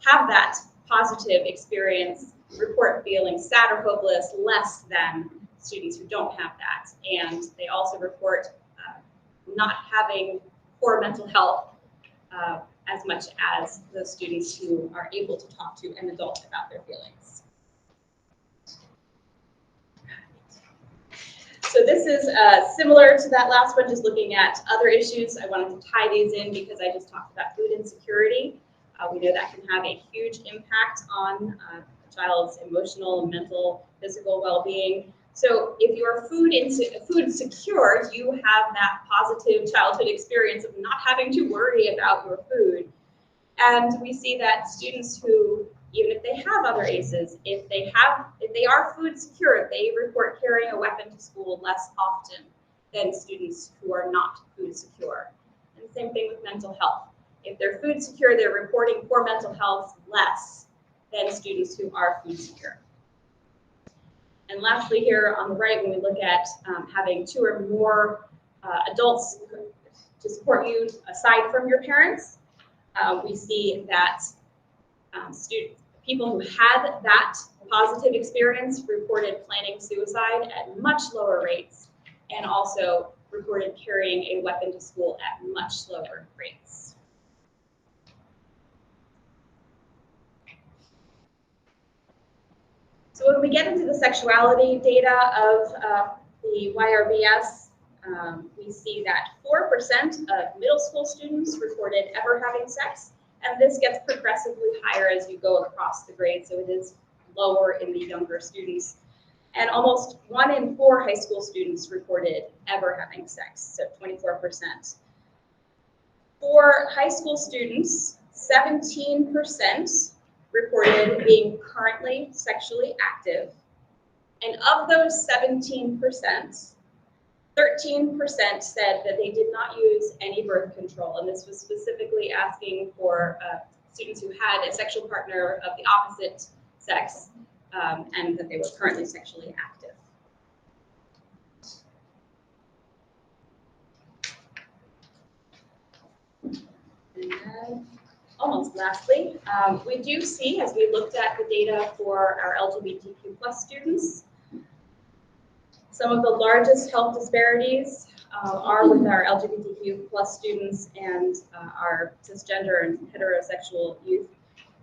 have that positive experience report feeling sad or hopeless less than students who don't have that. And they also report not having poor mental health as much as those students who are able to talk to an adult about their feelings. So this is similar to that last one, just looking at other issues. I wanted to tie these in because I just talked about food insecurity. We know that can have a huge impact on a child's emotional, mental, physical well-being. So if you're food secure, you have that positive childhood experience of not having to worry about your food. And we see that students who, even if they have other ACEs, if they are food secure, they report carrying a weapon to school less often than students who are not food secure. And the same thing with mental health. If they're food secure, they're reporting poor mental health less than students who are food secure. And lastly here on the right, when we look at having 2 or more adults to support you aside from your parents, we see that people who had that positive experience reported planning suicide at much lower rates and also reported carrying a weapon to school at much lower rates. So when we get into the sexuality data of the YRBS, we see that 4% of middle school students reported ever having sex, and this gets progressively higher as you go across the grade, so it is lower in the younger students. And almost 1 in 4 high school students reported ever having sex, so 24%. For high school students, 17% reported being currently sexually active. And of those 17%, 13% said that they did not use any birth control. And this was specifically asking for students who had a sexual partner of the opposite sex and that they were currently sexually active. And then, almost lastly, we do see, as we looked at the data for our LGBTQ+ students, some of the largest health disparities are with our LGBTQ+ students and our cisgender and heterosexual youth.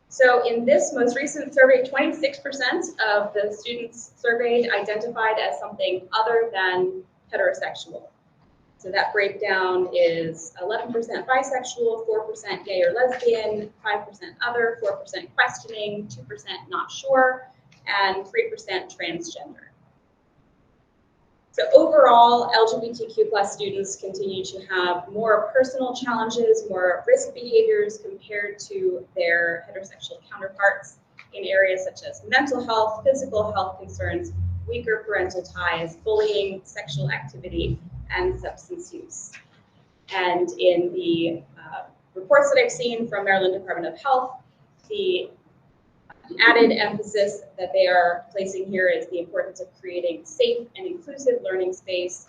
So in this most recent survey, 26% of the students surveyed identified as something other than heterosexual. So that breakdown is 11% bisexual, 4% gay or lesbian, 5% other, 4% questioning, 2% not sure, and 3% transgender. So overall, LGBTQ+ students continue to have more personal challenges, more risk behaviors compared to their heterosexual counterparts in areas such as mental health, physical health concerns, weaker parental ties, bullying, sexual activity, and substance use. And in the reports that I've seen from Maryland Department of Health, the added emphasis that they are placing here is the importance of creating safe and inclusive learning space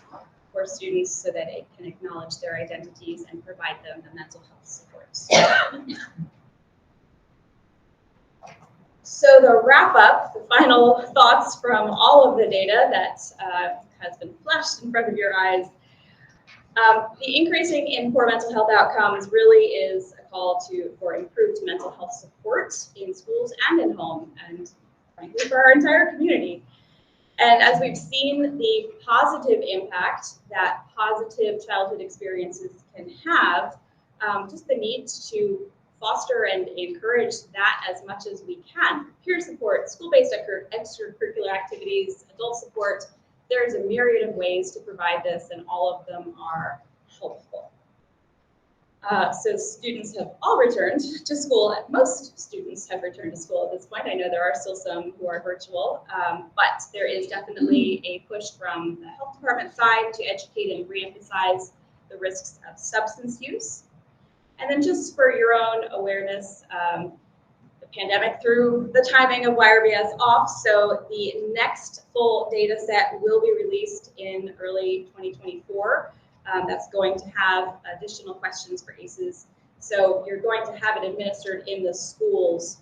for students so that it can acknowledge their identities and provide them the mental health supports. So the wrap up, the final thoughts from all of the data that has been flashed in front of your eyes. The increasing in poor mental health outcomes really is a call for improved mental health support in schools and in home, and frankly for our entire community. And as we've seen the positive impact that positive childhood experiences can have, just the need to foster and encourage that as much as we can. Peer support, school-based extracurricular activities, adult support, there's a myriad of ways to provide this, and all of them are helpful. So students have all returned to school. Most students have returned to school at this point. I know there are still some who are virtual, but there is definitely a push from the health department side to educate and reemphasize the risks of substance use. And then just for your own awareness, the pandemic threw the timing of YRBS off, so the next full data set will be released in early 2024. That's going to have additional questions for ACEs. So you're going to have it administered in the schools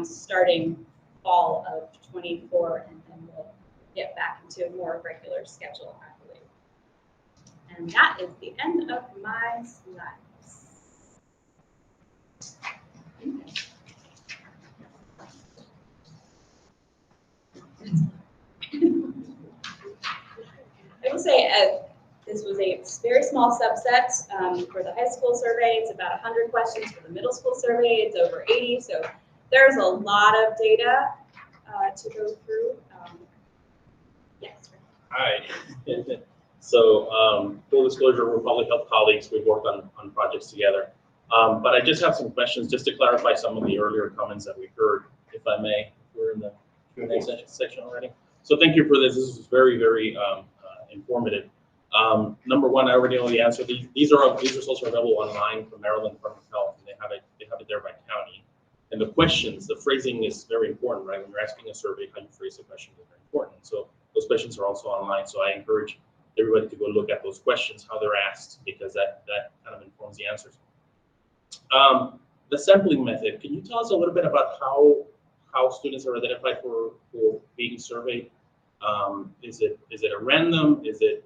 starting fall of 24, and then we'll get back into a more regular schedule, I believe. And that is the end of my slides. I will say this was a very small subset for the high school survey. It's about 100 questions. For the middle school survey, it's over 80. So there's a lot of data to go through. Yes. Hi. So full disclosure, we're public health colleagues. We've worked on projects together. But I just have some questions just to clarify some of the earlier comments that we heard, if I may. We're in the Q&A section already. So thank you for this. This is very, very informative. Number one, I already know the answer. These results are available online from Maryland Department of Health, and they have it there by county. And the questions, the phrasing is very important, right? When you're asking a survey, how you phrase the question is very important. So those questions are also online. So I encourage everybody to go look at those questions, how they're asked, because that kind of informs the answers. The sampling method, can you tell us a little bit about how students are identified for being surveyed? Is it a random? Is it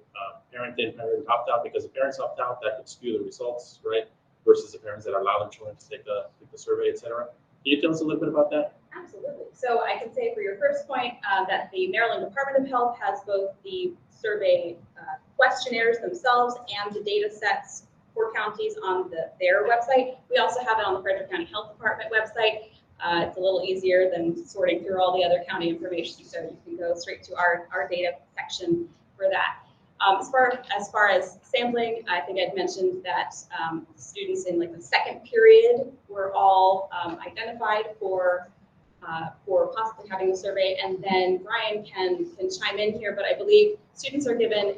parent in, parent opt out? Because if parents opt out, that could skew the results, right? Versus the parents that allow their children to take the survey, etc. Can you tell us a little bit about that? Absolutely. So I can say for your first point that the Maryland Department of Health has both the survey questionnaires themselves and the data sets for counties on their website. We also have it on the Frederick County Health Department website. It's a little easier than sorting through all the other county information, so you can go straight to our data section for that. As far as sampling, I think I'd mentioned that students in like the second period were all identified for possibly having a survey, and then Brian can chime in here, but I believe students are given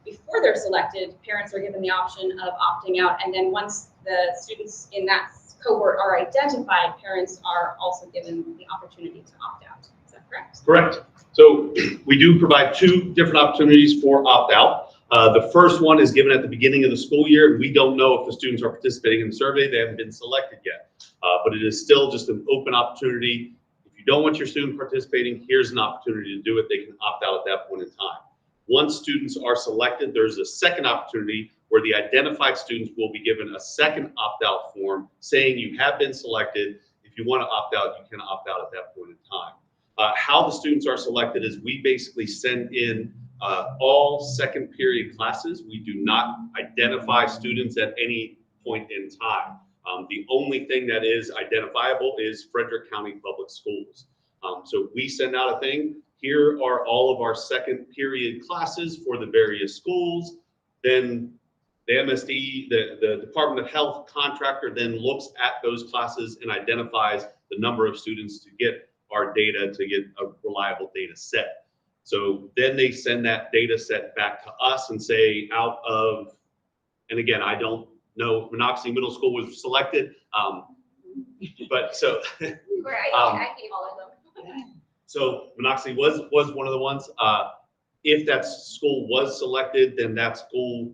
before they're selected, parents are given the option of opting out, and then once the students in that cohort are identified, parents are also given the opportunity to opt out. Is that correct? Correct. So we do provide two different opportunities for opt-out. The first one is given at the beginning of the school year. We don't know if the students are participating in the survey. They haven't been selected yet, but it is still just an open opportunity. If you don't want your student participating, here's an opportunity to do it. They can opt out at that point in time. Once students are selected, there's a second opportunity where the identified students will be given a second opt-out form saying you have been selected. If you want to opt out, you can opt out at that point in time. How the students are selected is we basically send in all second period classes. We do not identify students at any point in time. The only thing that is identifiable is Frederick County Public Schools. So we send out a thing. Here are all of our second period classes for the various schools. Then the MSD, the Department of Health contractor, then looks at those classes and identifies the number of students to get our data, to get a reliable data set. So then they send that data set back to us and say and again, I don't know if Monocacy Middle School was selected, but so. I came all of them. So Monocacy was one of the ones. If that school was selected, then that school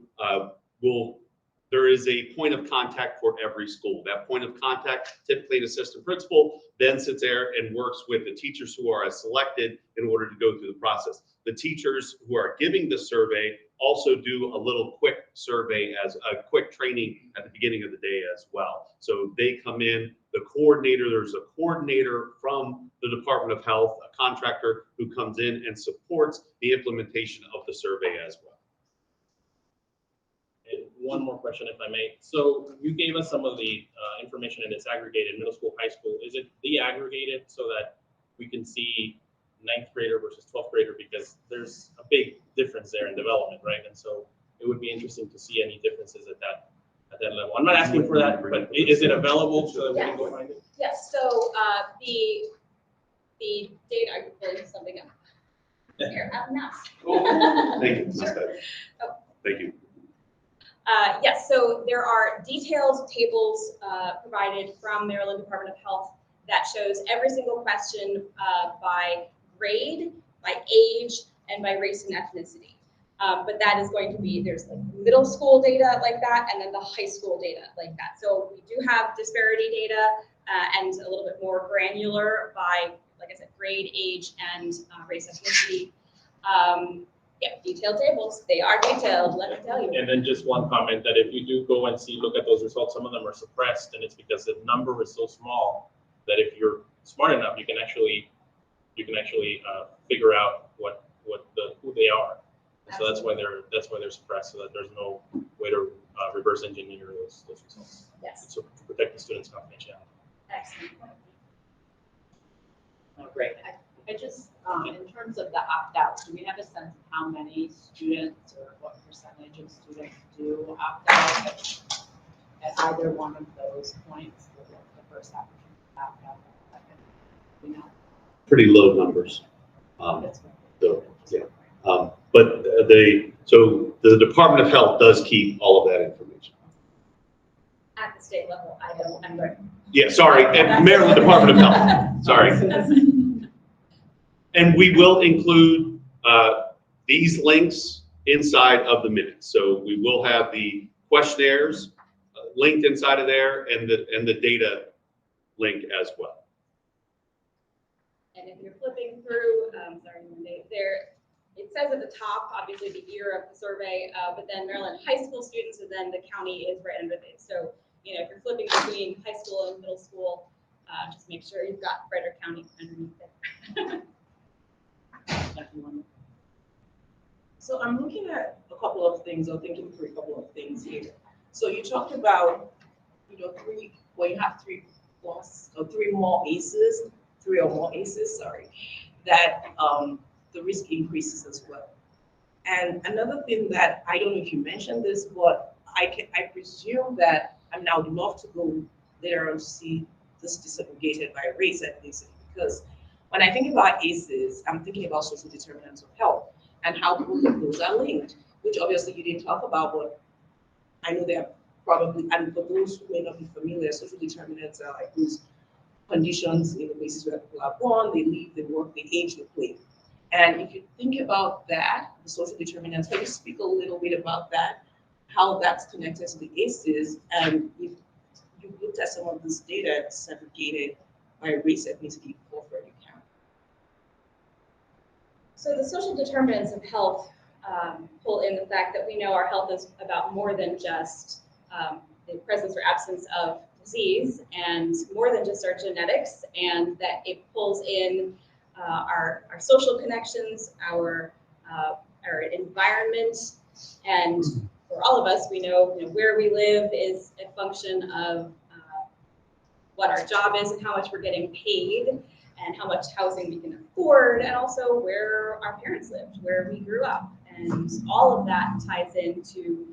there is a point of contact for every school. That point of contact, typically an assistant principal, then sits there and works with the teachers who are selected in order to go through the process. The teachers who are giving the survey also do a little quick survey as a quick training at the beginning of the day as well. So they come in, there's a coordinator from the Department of Health, a contractor who comes in and supports the implementation of the survey as well. And one more question, if I may. So you gave us some of the information and it's aggregated, middle school, high school. Is it de-aggregated so that we can see 9th grader versus 12th grader? Because there's a big difference there in development, right? And so it would be interesting to see any differences at that level. I'm not asking for that, but is it available so that we can go find it? Yes, so the data, are you pulling something up? Here, up now. Thank you. Thank you. Yes, so there are detailed tables provided from Maryland Department of Health that shows every single question by grade, by age, and by race and ethnicity. But that is going to be, there's like middle school data like that, and then the high school data like that. So we do have disparity data and a little bit more granular by, like I said, grade, age, and race, ethnicity. Yeah, detailed tables. They are detailed, let me tell you. And then just one comment that if you do go and look at those results, some of them are suppressed, and it's because the number is so small that if you're smart enough, you can actually figure out who they are. And so that's why they're suppressed, so that there's no way to reverse engineer those results. Yes. So to protect the students' confidentiality. Excellent point. Oh, great. I just, in terms of the opt-out, do we have a sense of how many students or what percentage of students do opt out at either one of those points, the first opportunity to opt out, the second, you know? Pretty low numbers. So, yeah. But so the Department of Health does keep all of that information. At the state level, I don't remember. Yeah, sorry, at Maryland Department of Health, sorry. And we will include these links inside of the minutes. So we will have the questionnaires linked inside of there and the data link as well. And if you're flipping through, sorry, Monday, it says at the top, obviously the year of the survey, but then Maryland high school students, and then the county is right under it. So, you know, if you're flipping between high school and middle school, just make sure you've got Frederick County underneath it. So I'm looking at a couple of things, or thinking through a couple of things here. So you talked about, you have 3 more ACEs, 3 or more ACEs, sorry, that the risk increases as well. And another thing that, I don't know if you mentioned this, but I presume that, I mean, I would love to go there and see this disaggregated by race at least, because when I think about ACEs, I'm thinking about social determinants of health and how both of those are linked, which obviously you didn't talk about, but I know they're probably, and for those who may not be familiar, social determinants are like those conditions in the places where people are born, they live, they work, they age, they play. And if you think about that, the social determinants, can you speak a little bit about that, how that's connected to the ACEs, and if you looked at some of this data segregated by race, ethnicity, for Frederick County? So the social determinants of health pull in the fact that we know our health is about more than just the presence or absence of disease, and more than just our genetics, and that it pulls in our social connections, our environment, and for all of us, we know, where we live is a function of what our job is and how much we're getting paid and how much housing we can afford, and also where our parents lived, where we grew up. And all of that ties into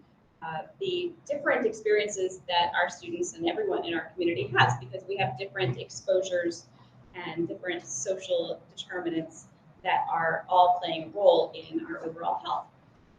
the different experiences that our students and everyone in our community has, because we have different exposures and different social determinants that are all playing a role in our overall health.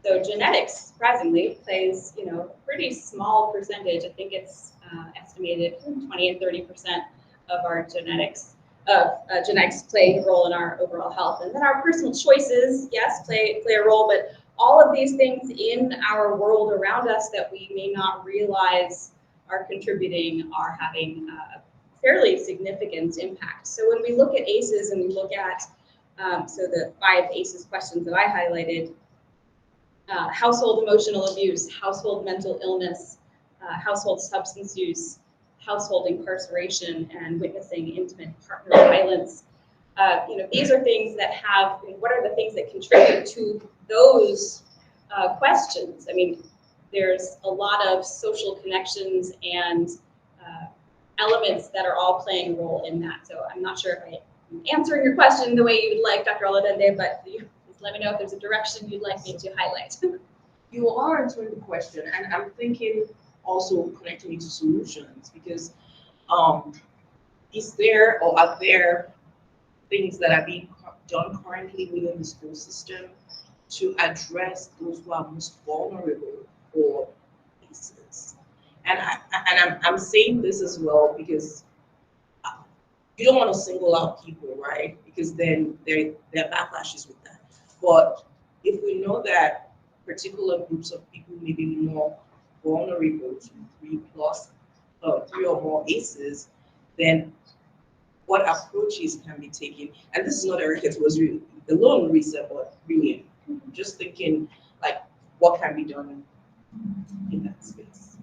So genetics, surprisingly, plays, you know, a pretty small percentage. I think it's estimated 20 and 30% of our genetics play a role in our overall health. And then our personal choices, yes, play a role, but all of these things in our world around us that we may not realize are contributing are having a fairly significant impact. So when we look at ACEs and we look at, so the 5 ACEs questions that I highlighted, household emotional abuse, household mental illness, household substance use, household incarceration, and witnessing intimate partner violence. You know, these are things that have, what are the things that contribute to those questions? I mean, there's a lot of social connections and elements that are all playing a role in that. So I'm not sure if I'm answering your question the way you would like, Dr. Oladende, but you just let me know if there's a direction you'd like me to highlight. You are answering the question, and I'm thinking also connecting it to solutions, because is there or are there things that are being done currently within the school system to address those who are most vulnerable for ACEs? And I'm saying this as well because you don't want to single out people, right? Because then there are backlashes with that. But if we know that particular groups of people may be more vulnerable to 3 or more ACEs, then what approaches can be taken? And this is not a it was really the loan reset, but really just thinking like what can be done in that space.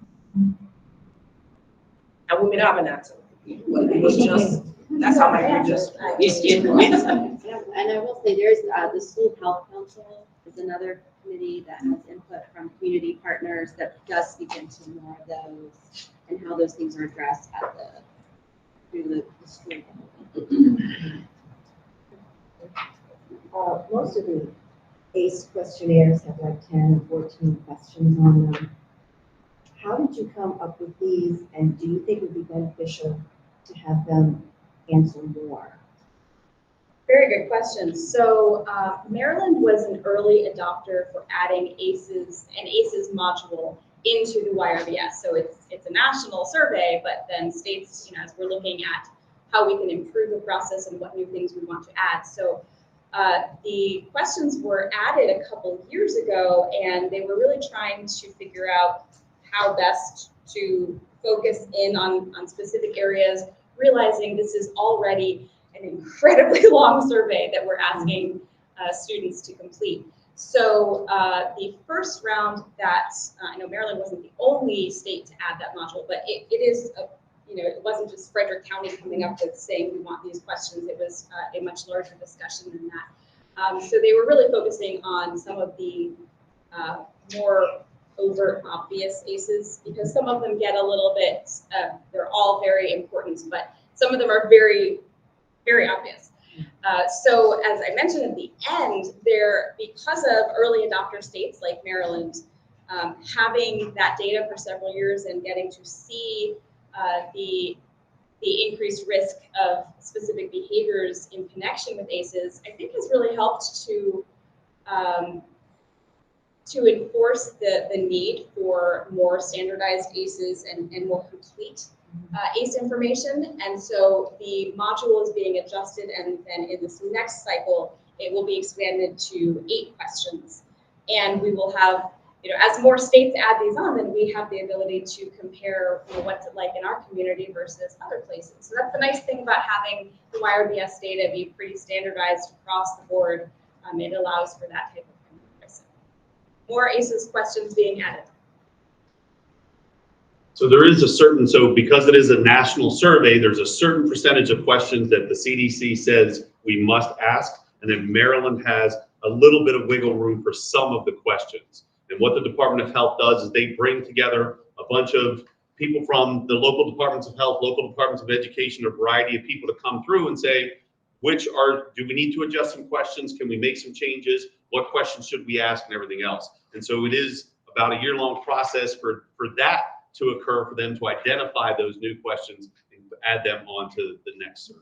And we may not have an answer, but it was just that's how my brain just And I will say there's the School Health Council is another committee that has input from community partners that does speak into more of those and how those things are addressed at through the school. Most of the ACE questionnaires have like 10 and 14 questions on them. How did you come up with these, and do you think it would be beneficial to have them answer more? Very good question. So Maryland was an early adopter for adding ACEs, an ACEs module into the YRBS. So it's a national survey, but then states, you know, as we're looking at how we can improve the process and what new things we want to add. So the questions were added a couple years ago, and they were really trying to figure out how best to focus in on specific areas, realizing this is already an incredibly long survey that we're asking students to complete. So the first round that, I know Maryland wasn't the only state to add that module, but it is, you know, it wasn't just Frederick County coming up with saying we want these questions. It was a much larger discussion than that. So they were really focusing on some of the more overt, obvious ACEs, because some of them get a little bit, they're all very important, but some of them are very, very obvious. So as I mentioned at the end, because of early adopter states like Maryland, having that data for several years and getting to see the increased risk of specific behaviors in connection with ACEs, I think has really helped to enforce the need for more standardized ACEs and more complete ACE information. And so the module is being adjusted, and then in this next cycle, it will be expanded to 8 questions. And we will have, you know, as more states add these on, then we have the ability to compare, you know, what's it like in our community versus other places. So that's the nice thing about having the YRBS data be pretty standardized across the board. It allows for that type of comparison. More ACEs questions being added. So there is so because it is a national survey, there's a certain percentage of questions that the CDC says we must ask, and then Maryland has a little bit of wiggle room for some of the questions. And what the Department of Health does is they bring together a bunch of people from the local departments of health, local departments of education, a variety of people to come through and say, do we need to adjust some questions? Can we make some changes? What questions should we ask and everything else? And so it is about a year-long process for that to occur, for them to identify those new questions and add them onto the next survey.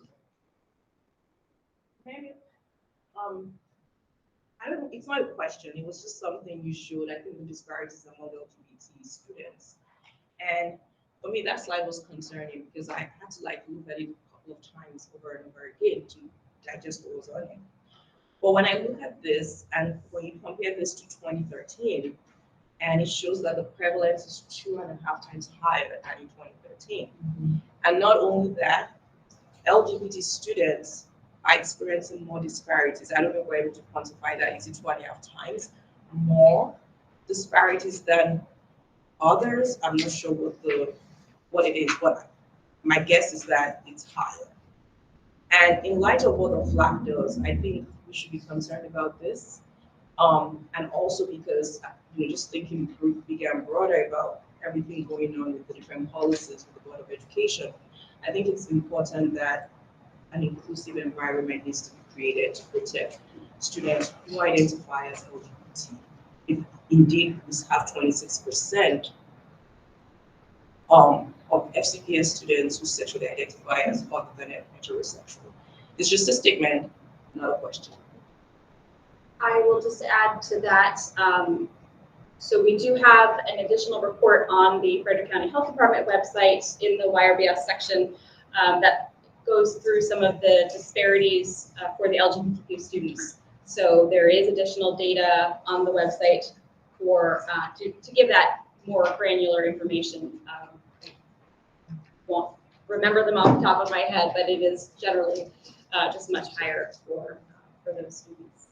I don't, it's not a question, it was just something you showed, I think the disparities among LGBT students. And for me, that slide was concerning because I had to like look at it a couple of times over and over again to digest what was on it. But when I look at this, and when you compare this to 2013, and it shows that the prevalence is 2.5 times higher than in 2013. And not only that, LGBT students are experiencing more disparities. I don't know if we're able to quantify that. Is it 2.5 times more disparities than others? I'm not sure what it is, but my guess is that it's higher. And in light of what the flag does, I think we should be concerned about this. And also because you're just thinking bigger and broader about everything going on with the different policies with the Board of Education. I think it's important that an inclusive environment needs to be created to protect students who identify as LGBT. If indeed we have 26% of FCPS students who sexually identify as other than heterosexual. It's just a statement, not a question. I will just add to that. So we do have an additional report on the Frederick County Health Department website in the YRBS section that goes through some of the disparities for the LGBTQ students. So there is additional data on the website for to give that more granular information. Won't remember them off the top of my head, but it is generally just much higher for those students.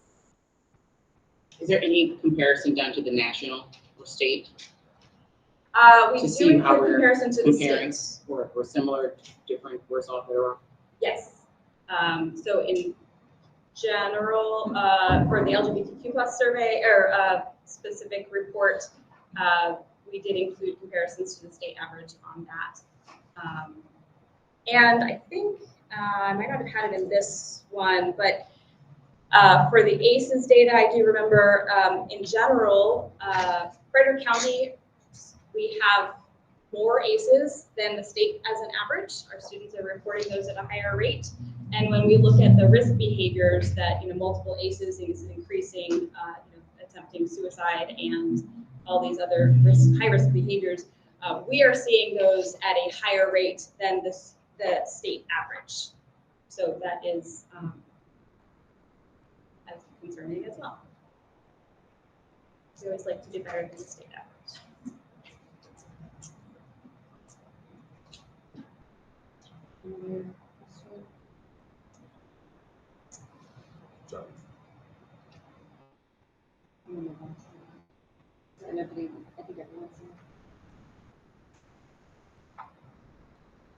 Is there any comparison done to the national or state? We To do see how include we're comparison to the comparing, states. or similar, different, worse off, better off? Yes. So in general, for the LGBTQ plus survey or specific report, we did include comparisons to the state average on that. And I think I might not have had it in this one, but for the ACEs data, I do remember in general, Frederick County, we have more ACEs than the state as an average. Our students are reporting those at a higher rate. And when we look at the risk behaviors that, multiple ACEs is increasing, attempting suicide and all these other high risk behaviors, we are seeing those at a higher rate than the state average. So that is as concerning as well. We always like to do better than the state average.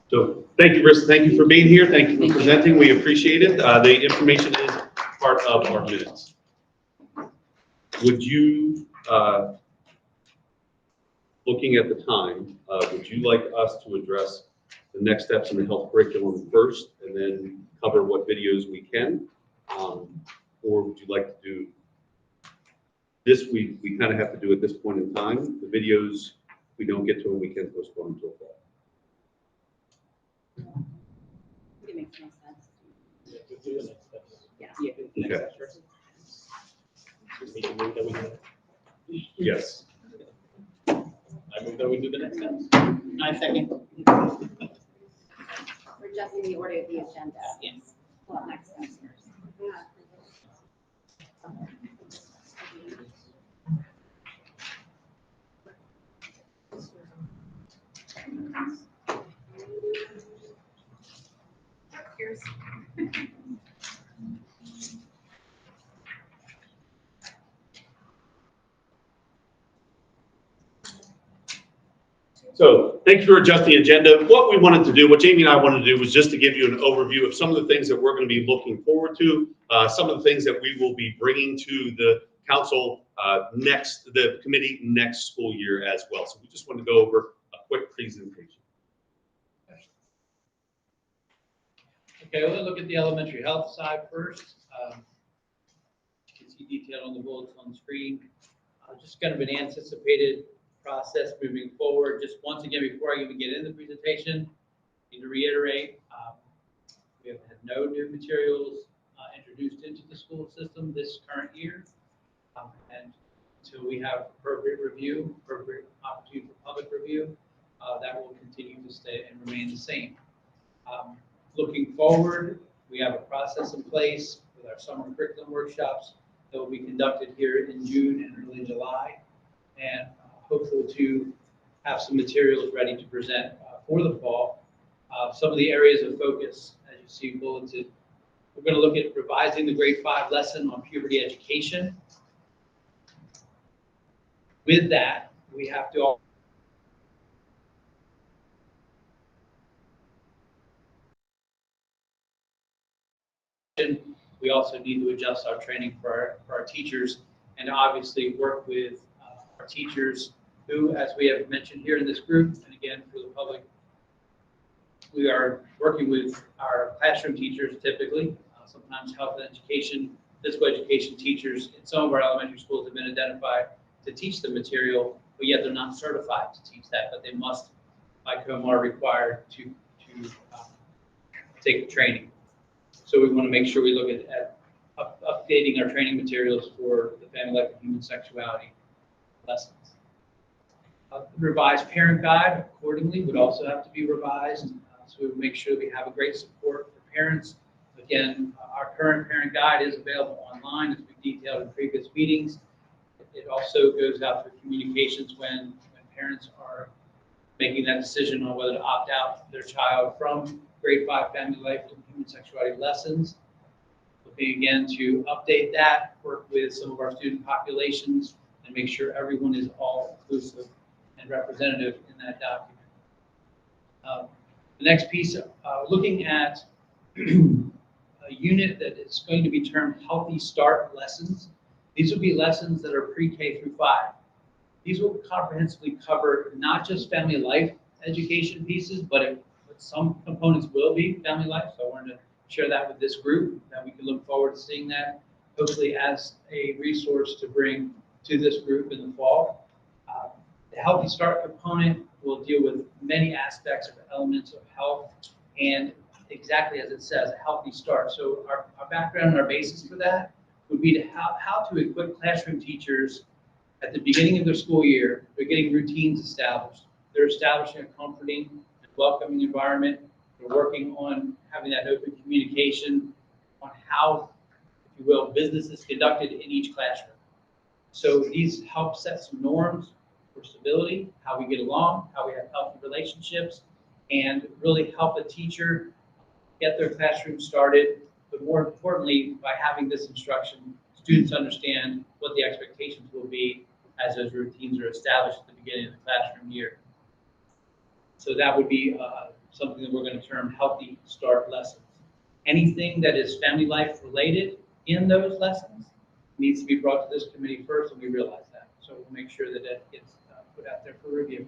So thank you, Rissa. Thank you for being here. Thank you for presenting. We appreciate it. The information is part of our minutes. Would you, looking at the time, would you like us to address the next steps in the health curriculum first and then cover what videos we can? Or would you like to do this? We kind of have to do at this point in time. The videos, we don't get to them, we can postpone until fall. It makes no sense. Yeah. Yeah. Okay. Yes. I move that we do the next steps. I second. We're adjusting the order of the agenda. Yes. Well, next steps first. Here's. So thank you for adjusting the agenda. What we wanted to do, what Jamie and I wanted to do was just to give you an overview of some of the things that we're going to be looking forward to, some of the things that we will be bringing to the council the committee next school year as well. So we just want to go over a quick presentation. Okay, we'll look at the elementary health side first. You can see detail on the bullets on the screen. Just kind of an anticipated process moving forward. Just once again, before I even get into the presentation, I need to reiterate, we have had no new materials introduced introduced into the school system this current year. And until we have appropriate opportunity for public review, that will continue to stay and remain the same. Looking forward, we have a process in place with our summer curriculum workshops that will be conducted here in June and early July, and hopeful to have some materials ready to present for the fall. Some of the areas of focus, as you see bulleted, we're going to look at revising the grade 5 lesson on puberty education. With that, we have to we also need to adjust our training for our teachers, and obviously work with our teachers who, as we have mentioned here in this group, and again for the public, we are working with our classroom teachers typically, sometimes health and education, physical education teachers in some of our elementary schools have been identified to teach the material, but yet they're not certified to teach that, but they must, by COMAR, required to take the training. So we want to make sure we look at updating our training materials for the family life and human sexuality lessons. Revised parent guide accordingly would also have to be revised. So we would make sure we have a great support for parents. Again, our current parent guide is available online, as we detailed in previous meetings. It also goes out for communications when parents are making that decision on whether to opt out their child from grade 5 family life and human sexuality lessons. Looking again to update that, work with some of our student populations, and make sure everyone is all inclusive and representative in that document. The next piece, looking at a unit that is going to be termed Healthy Start Lessons. These will be lessons that are pre-K through 5. These will comprehensively cover not just family life education pieces, but some components will be family life. So I wanted to share that with this group, that we can look forward to seeing that, hopefully as a resource to bring to this group in the fall. The Healthy Start component will deal with many aspects of elements of health, and exactly as it says, a healthy start. So our background and our basis for that would be to how to equip classroom teachers at the beginning of their school year. They're getting routines established. They're establishing a comforting and welcoming environment. They're working on having that open communication on how, if you will, business is conducted in each classroom. So these help set some norms for stability, how we get along, how we have healthy relationships, and really help a teacher get their classroom started. But more importantly, by having this instruction, students understand what the expectations will be as those routines are established at the beginning of the classroom year. So that would be something that we're going to term Healthy Start Lessons. Anything that is family life related in those lessons needs to be brought to this committee first, and we realize that. So we'll make sure that that gets put out there for review.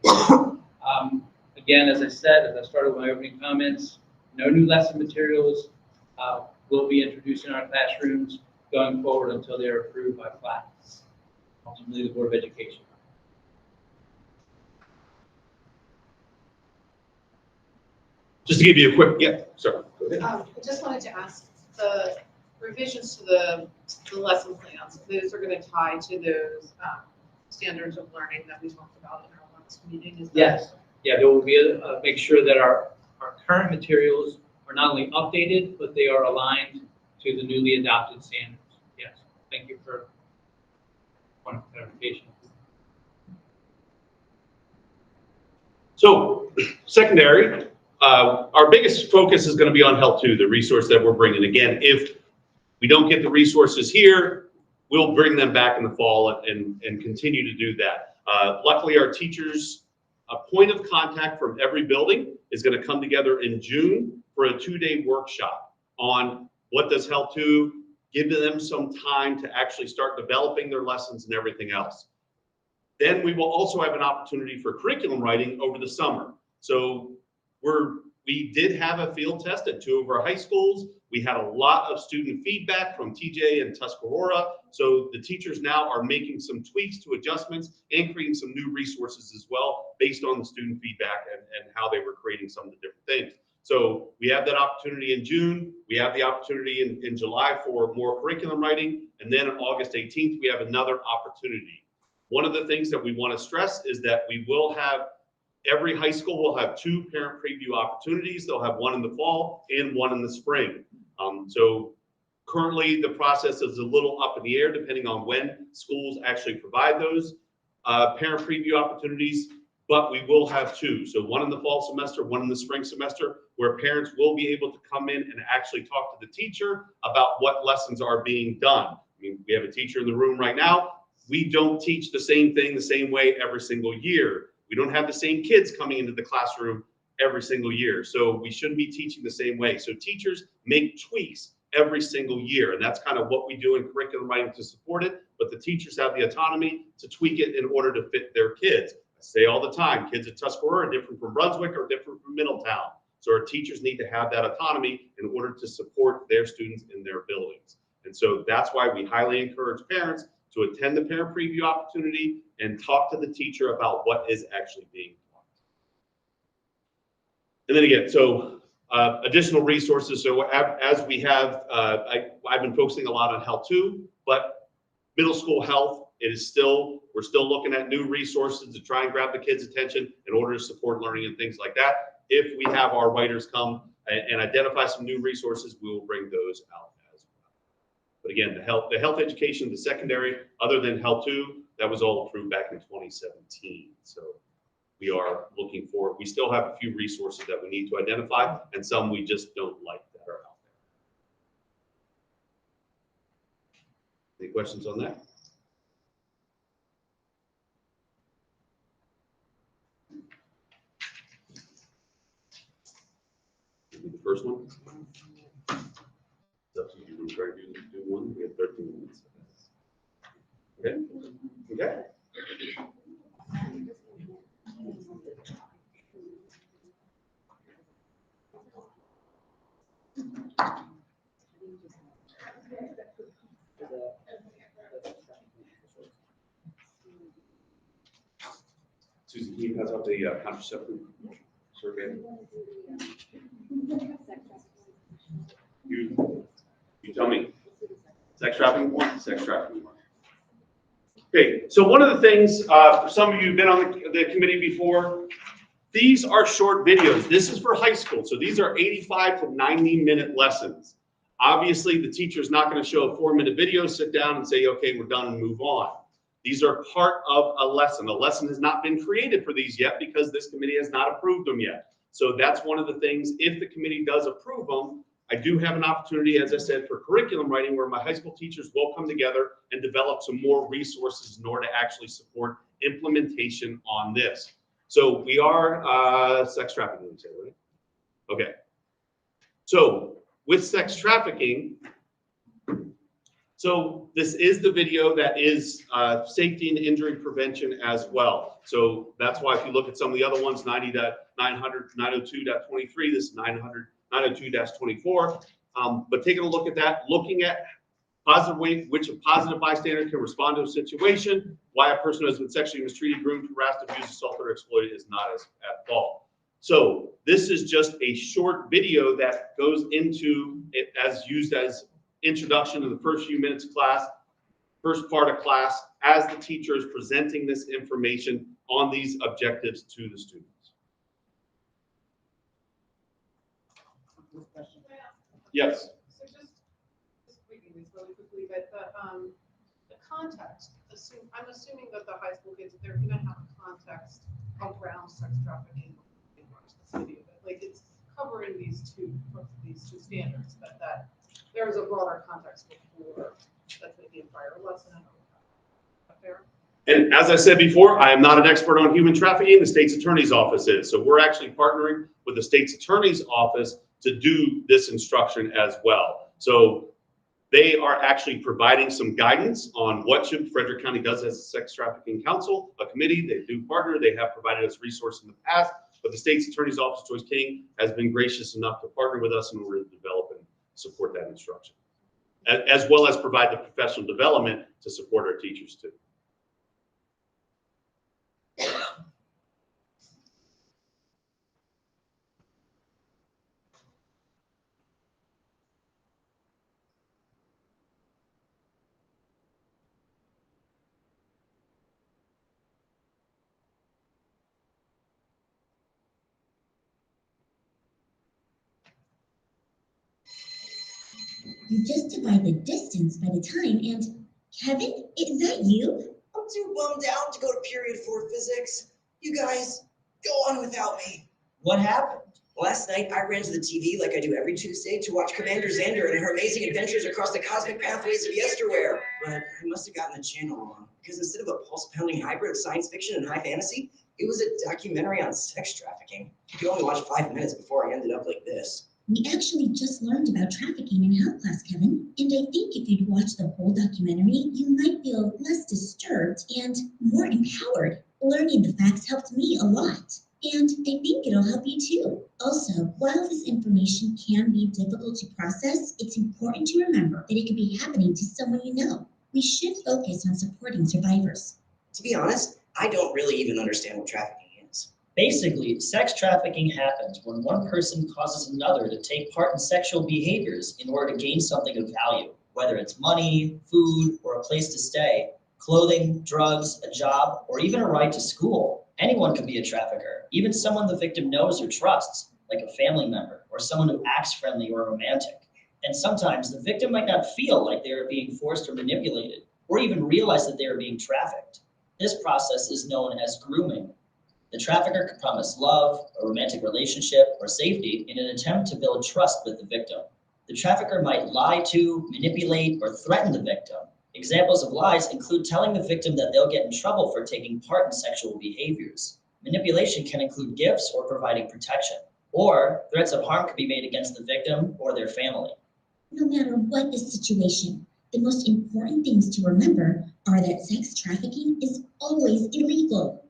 Again, as I said, as I started with my opening comments, no new lesson materials will be introduced in our classrooms going forward until they are approved by class, ultimately the Board of Education. Just to give you a quick, yeah, sorry. Go ahead. I just wanted to ask, the revisions to the lesson plans, those are going to tie to those standards of learning that we talked about in our last meeting? Is that- Yes. Yeah, there will be make sure that our current materials are not only updated, but they are aligned to the newly adopted standards. Yes. Thank you for point of clarification. So, secondary, our biggest focus is going to be on Health 2, the resource that we're bringing. Again, if we don't get the resources here, we'll bring them back in the fall and continue to do that. Luckily, our teachers, a point of contact from every building is going to come together in June for a 2-day workshop on what does Health 2, give them some time to actually start developing their lessons and everything else. Then we will also have an opportunity for curriculum writing over the summer. So we did have a field test at 2 of our high schools. We had a lot of student feedback from TJ and Tuscarora. So the teachers now are making some tweaks to adjustments and creating some new resources as well based on the student feedback and how they were creating some of the different things. So we have that opportunity in June. We have the opportunity in July for more curriculum writing. And then on August 18th, we have another opportunity. One of the things that we want to stress is that we will have, every high school will have 2 parent preview opportunities. They'll have one in the fall and one in the spring. So currently the process is a little up in the air depending on when schools actually provide those parent preview opportunities, but we will have 2. So one in the fall semester, one in the spring semester, where parents will be able to come in and actually talk to the teacher about what lessons are being done. I mean, we have a teacher in the room right now. We don't teach the same thing the same way every single year. We don't have the same kids coming into the classroom every single year. So we shouldn't be teaching the same way. So teachers make tweaks every single year. And that's kind of what we do in curriculum writing to support it. But the teachers have the autonomy to tweak it in order to fit their kids. I say all the time, kids at Tuscarora are different from Brunswick or different from Middletown. So our teachers need to have that autonomy in order to support their students in their buildings. And so that's why we highly encourage parents to attend the parent preview opportunity and talk to the teacher about what is actually being taught. And then again, so additional resources. So as we have, I've been focusing a lot on Health 2, but middle school health, we're still looking at new resources to try and grab the kids' attention in order to support learning and things like that. If we have our writers come and identify some new resources, we will bring those out as well. But again, the health education, the secondary, other than Health 2, that was all approved back in 2017. So we are looking for, we still have a few resources that we need to identify and some we just don't like that are out there. Any questions on that? The first one. It's up to you. We'll try to do one. We have 13 minutes. Okay. Okay. Susan, can you pass out the contraceptive survey? You tell me. Sex trafficking one? Sex trafficking one. Okay, so one of the things, for some of you who've been on the committee before, these are short videos. This is for high school, so these are 85 to 90-minute lessons. Obviously, the teacher's not going to show a 4-minute video, sit down and say, okay, we're done and move on. These are part of a lesson. A lesson has not been created for these yet because this committee has not approved them yet. So that's one of the things, if the committee does approve them, I do have an opportunity, as I said, for curriculum writing where my high school teachers will come together and develop some more resources in order to actually support implementation on this. So we are sex trafficking, right? Okay. So with sex trafficking, so this is the video that is safety and injury prevention as well. So that's why if you look at some of the other ones, 902.23, this is 902-24. But taking a look at that, looking at positive ways which a positive bystander can respond to a situation, why a person who has been sexually mistreated, groomed, harassed, abused, assaulted, or exploited is not at fault. So this is just a short video that goes into it as used as introduction to the first few minutes of class, first part of class, as the teacher is presenting this information on these objectives to the students. Yes. So just reading this really quickly, but the context, I'm assuming that the high school kids, they're gonna have context around sex trafficking in this video, but like it's covering these two standards, but that there is a broader context before that's maybe a prior lesson. Fair? And as I said before, I am not an expert on human trafficking. The state's attorney's office is. So we're actually partnering with the state's attorney's office to do this instruction as well. So they are actually providing some guidance on what Frederick County does as a sex trafficking council, a committee. They do partner. They have provided us resources in the past, but the state's attorney's office, Joyce King, has been gracious enough to partner with us in order to develop and support that instruction, as well as provide the professional development to support our teachers too. you just divide the distance by the time and, Kevin, is that you? I'm too bummed out to go to period 4 physics. You guys, go on without me. What happened? Last night, I ran to the TV like I do every Tuesday to watch Commander Xander and her amazing adventures across the cosmic pathways of yesterwear. But I must have gotten the channel wrong, because instead of a pulse-pounding hybrid of science fiction and high fantasy, it was a documentary on sex trafficking. You could only watch 5 minutes before I ended up like this. We actually just learned about trafficking in health class, Kevin. And I think if you'd watch the whole documentary, you might feel less disturbed and more empowered. Learning the facts helped me a lot. And I think it'll help you too. Also, while this information can be difficult to process, it's important to remember that it could be happening to someone you know. We should focus on supporting survivors. To be honest, I don't really even understand what trafficking is. Basically, sex trafficking happens when one person causes another to take part in sexual behaviors in order to gain something of value, whether it's money, food, or a place to stay, clothing, drugs, a job, or even a ride to school. Anyone can be a trafficker, even someone the victim knows or trusts, like a family member or someone who acts friendly or romantic. And sometimes the victim might not feel like they are being forced or manipulated, or even realize that they are being trafficked. This process is known as grooming. The trafficker can promise love, a romantic relationship, or safety in an attempt to build trust with the victim. The trafficker might lie to, manipulate, or threaten the victim. Examples of lies include telling the victim that they'll get in trouble for taking part in sexual behaviors. Manipulation can include gifts or providing protection, or threats of harm can be made against the victim or their family. No matter what the situation, the most important things to remember are that sex trafficking is always illegal,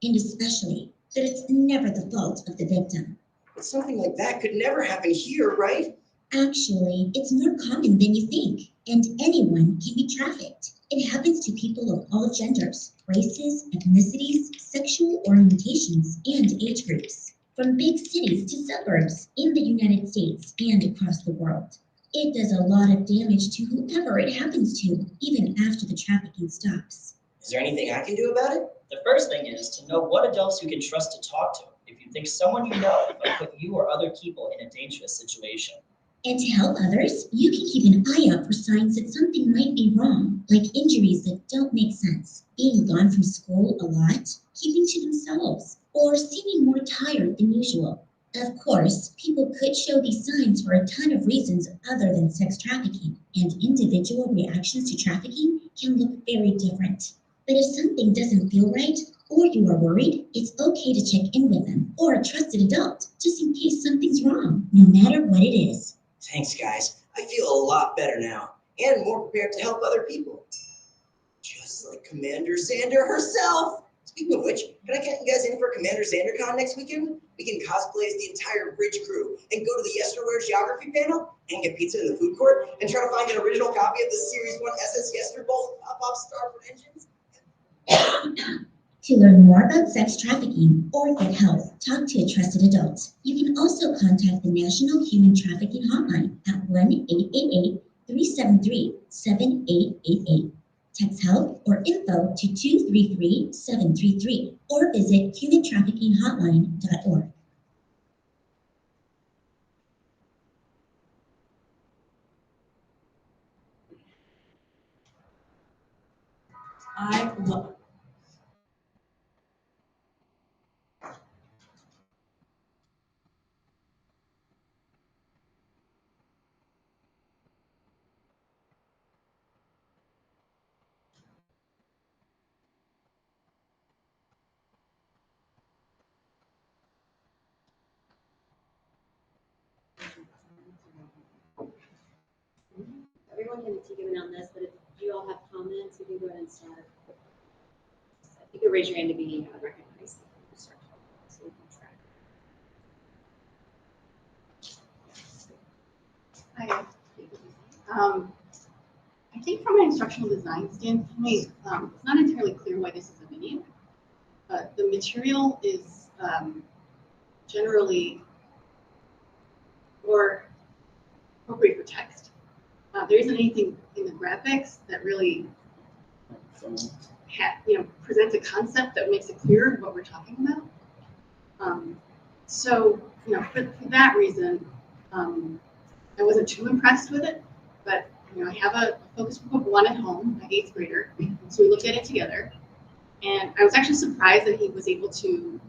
and especially that it's never the fault of the victim. But something like that could never happen here, right? Actually, it's more common than you think, and anyone can be trafficked. It happens to people of all genders, races, ethnicities, sexual orientations, and age groups, from big cities to suburbs in the United States and across the world. It does a lot of damage to whoever it happens to, even after the trafficking stops. Is there anything I can do about it? The first thing is to know what adults you can trust to talk to if you think someone you know might put you or other people in a dangerous situation. And to help others, you can keep an eye out for signs that something might be wrong, like injuries that don't make sense, being gone from school a lot, keeping to themselves, or seeming more tired than usual. Of course, people could show these signs for a ton of reasons other than sex trafficking, and individual reactions to trafficking can look very different. But if something doesn't feel right, or you are worried, it's okay to check in with them or a trusted adult, just in case something's wrong, no matter what it is. Thanks, guys. I feel a lot better now, and more prepared to help other people. Just like Commander Xander herself. Speaking of which, can I get you guys in for Commander XanderCon next weekend? We can cosplay as the entire bridge crew and go to the Yesterwear geography panel and get pizza in the food court and try to find an original copy of the Series 1 SS Yesterbolt pop-up Starboard engines. To learn more about sex trafficking or get help, talk to a trusted adult. You can also contact the National Human Trafficking Hotline at 1-888-373-7888. Text help or info to 233-733 or visit humantraffickinghotline.org. I love. Everyone can take in on this, but if you all have comments, you can go ahead and start. You can raise your hand to be recognized. Start talking, so we can track. Hi. I think from an instructional design standpoint, it's not entirely clear why this is a video, but the material is generally more appropriate for text. There isn't anything in the graphics that really presents a concept that makes it clear what we're talking about. So, for that reason, I wasn't too impressed with it. but, you know, I have a focus group of 1 at home, my 8th grader, so we looked at it together. And I was actually surprised that he was able to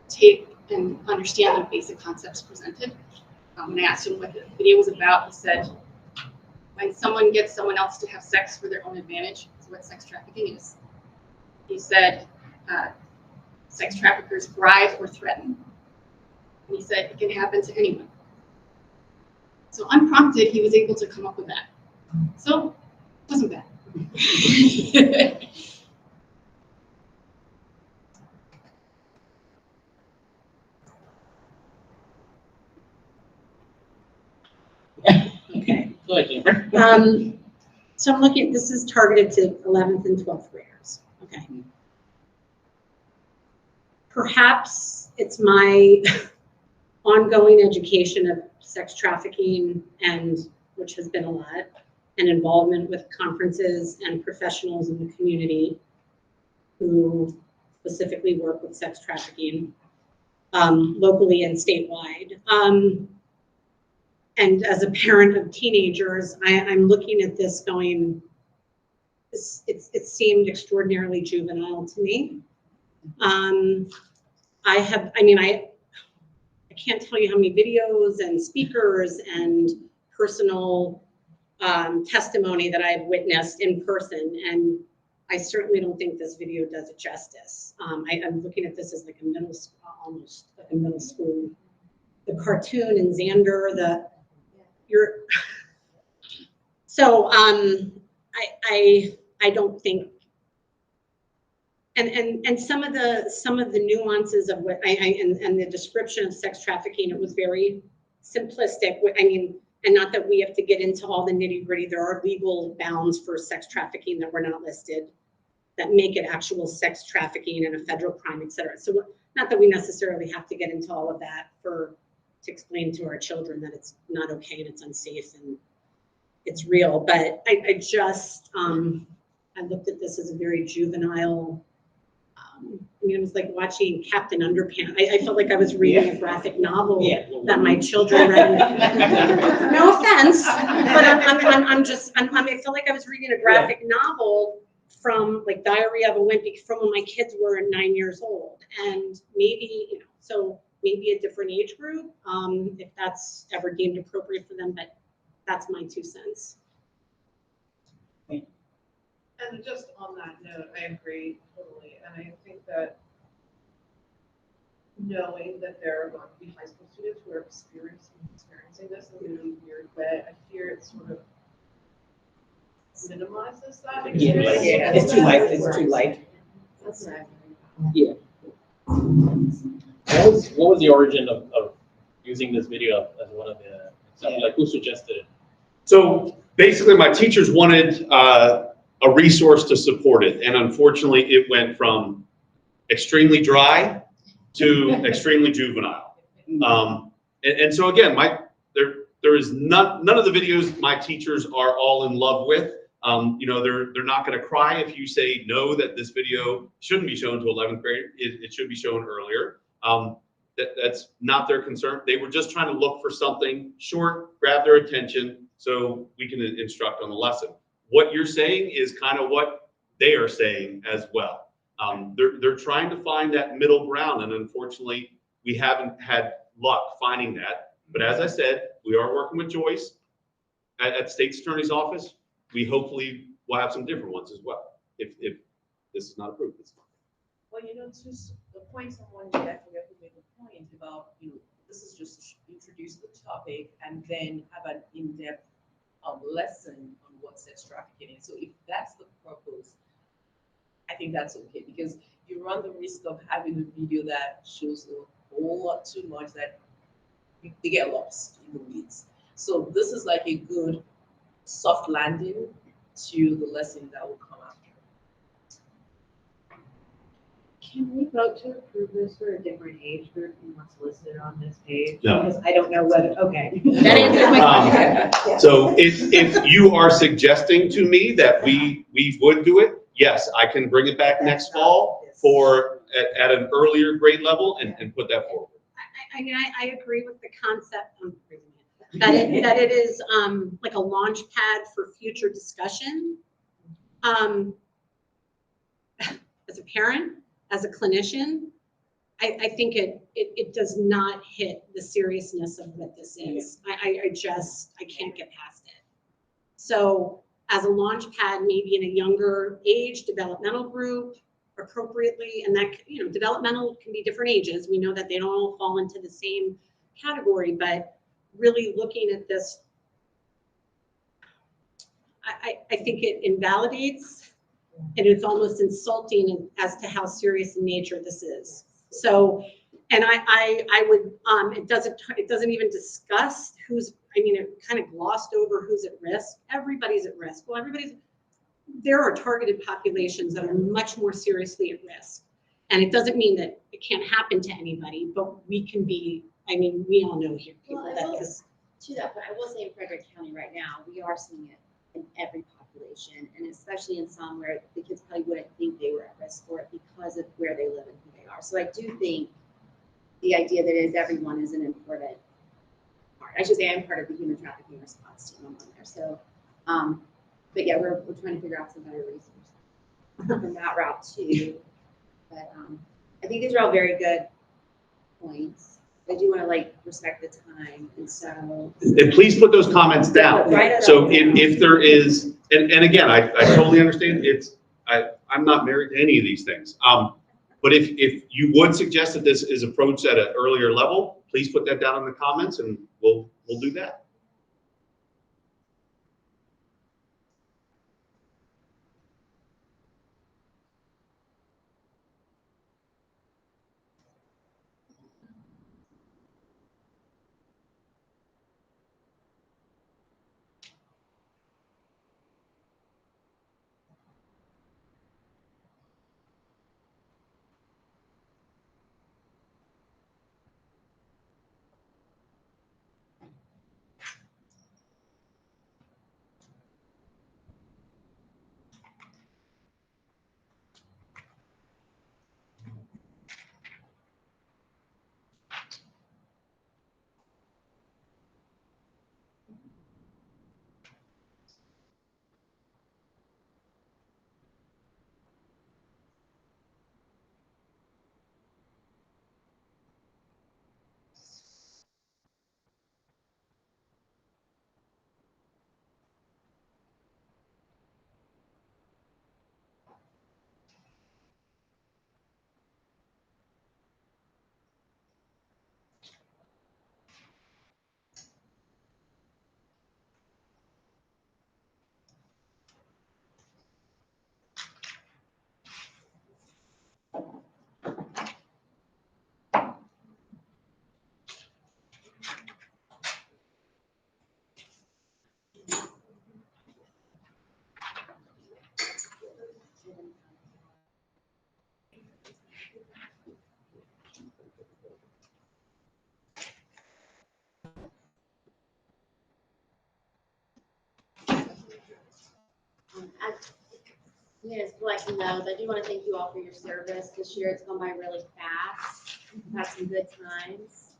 take and understand the basic concepts presented. When I asked him what the video was about, he said, when someone gets someone else to have sex for their own advantage, is what sex trafficking is. He said, sex traffickers bribe or threaten. And he said, it can happen to anyone. So unprompted, he was able to come up with that. So it wasn't bad. Okay. Go ahead, Jennifer. So I'm looking, this is targeted to 11th and 12th graders. Okay. Perhaps it's my ongoing education of sex trafficking, and which has been a lot, and involvement with conferences and professionals in the community who specifically work with sex trafficking locally and statewide. And as a parent of teenagers, I'm looking at this going, it seemed extraordinarily juvenile to me. I can't tell you how many videos and speakers and personal testimony that I've witnessed in person, and I certainly don't think this video does it justice. I'm looking at this as like a middle school, almost like a middle school. The cartoon and Xander, so I don't think, and some of the nuances of what and the description of sex trafficking, it was very simplistic. I mean, and not that we have to get into all the nitty gritty. There are legal bounds for sex trafficking that were not listed that make it actual sex trafficking and a federal crime, et cetera. So not that we necessarily have to get into all of that to explain to our children that it's not okay and it's unsafe and it's real. But I just, I looked at this as a very juvenile, I mean, it was like watching Captain Underpants. I felt like I was reading a graphic novel that my children read. No offense, but I felt like I was reading a graphic novel from like Diary of a Wimpy from when my kids were 9 years old. And maybe, you know, so maybe a different age group, if that's ever deemed appropriate for them, but that's my 2 cents. And just on that note, I agree totally, and I think that knowing that there are going to be high school students who are experiencing this in a really weird way, I fear it sort of minimizes that experience. Yeah, it's too light, it's too light. That's right. Yeah. What was the origin of using this video as one of the, something like who suggested it? So basically, my teachers wanted a resource to support it, and unfortunately, it went from extremely dry to extremely juvenile. And so again, there is none of the videos my teachers are all in love with. You know, they're not going to cry if you say no, that this video shouldn't be shown to 11th grade. It should be shown earlier. That's not their concern. They were just trying to look for something short, grab their attention, so we can instruct on the lesson. What you're saying is kind of what they are saying as well. They're trying to find that middle ground, and unfortunately, we haven't had luck finding that. But as I said, we are working with Joyce at the State's Attorney's Office. We hopefully will have some different ones as well, if this is not approved. Well, you know, just the point someone made, I forget who made the point about, you know, this is just to introduce the topic and then have an in-depth lesson on what sex trafficking is. So if that's the purpose, I think that's okay, because you run the risk of having a video that shows a whole lot too much that they get lost in the weeds. So this is like a good soft landing to the lesson that will come after. Can we vote to approve this for a different age group than what's listed on this page? No. Because I don't know whether, okay. That answers my question. So if you are suggesting to me that we would do it, yes, I can bring it back next fall for at an earlier grade level and put that forward. I mean, I agree with the concept. that it is, like a launch pad for future discussion. As a parent, as a clinician, I think it does not hit the seriousness of what this is. I can't get past it. So as a launch pad, maybe in a younger age, developmental group, appropriately, and that, you know, developmental can be different ages. We know that they don't all fall into the same category, but really looking at this, I think it invalidates, and it's almost insulting as to how serious in nature this is. So, and I would, it doesn't even discuss who's, I mean, it kind of glossed over who's at risk. Everybody's at risk. Well, there are targeted populations that are much more seriously at risk. And it doesn't mean that it can't happen to anybody, but we can be, I mean, we all know here people that this. To that point, I will say in Frederick County right now, we are seeing it in every population, and especially in some where the kids probably wouldn't think they were at risk for it because of where they live and who they are. So I do think the idea that it is everyone is an important part. I should say I'm part of the human trafficking response team on there. So, but yeah, we're trying to figure out some better resources from that route too. But I think these are all very good points. I do want to like respect the time, and so. And please put those comments down. Right. So if there is, and again, I totally understand, I'm not married to any of these things. But if you would suggest that this is approached at an earlier level, please put that down in the comments and we'll do that. As collecting those, I do want to thank you all for your service. This year it's gone by really fast. We've had some good times.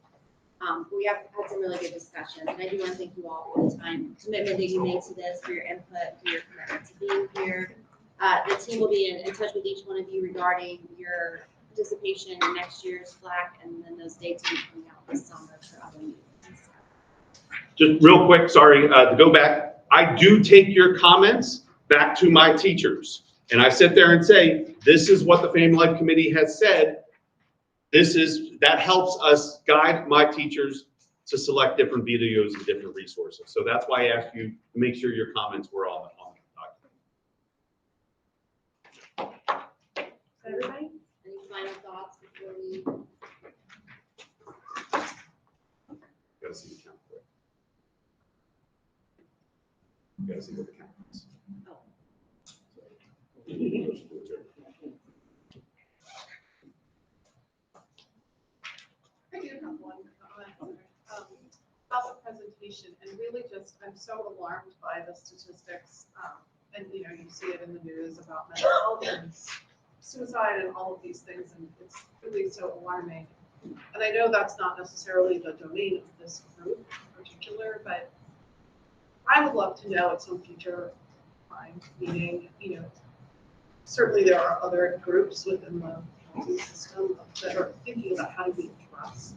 We have had some really good discussions, and I do want to thank you all for the time, commitment that you made to this, for your input, for your commitment to being here. The team will be in touch with each one of you regarding your participation in next year's FLAC, and then those dates will be coming out this summer for other meetings. Just real quick, sorry, to go back, I do take your comments back to my teachers. And I sit there and say, this is what the Family Life Committee has said. That helps us guide my teachers to select different videos and different resources. So that's why I asked you to make sure your comments were on the document. Everybody, any final thoughts before we? Gotta see the count quick. Gotta see what the count is. I do have one comment about the presentation, and really just, I'm so alarmed by the statistics, and you know, you see it in the news about mental health and suicide and all of these things, and it's really so alarming. And I know that's not necessarily the domain of this group, particularly particular, but I would love to know at some future time meeting, you know, certainly there are other groups within the housing system that are thinking about how do we address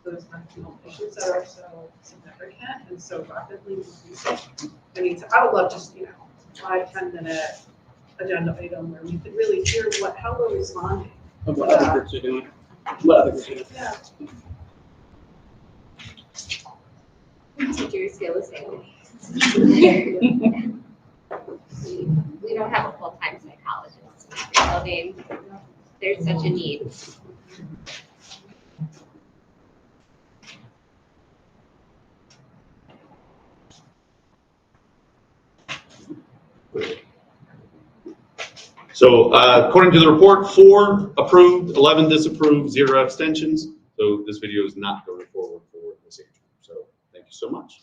those mental issues that are so significant and so rapidly increasing. I mean, so I would love just, you know, 5-10 minute agenda item where we could really hear how we're responding. Of what other groups are doing. What other groups are doing. Yeah. Teachers feel the same. We don't have a full-time psychologist in our building. There's such a need. So according to the report, 4 approved, 11 disapproved, 0 abstentions. So this video is not going forward for this age group. So thank you so much.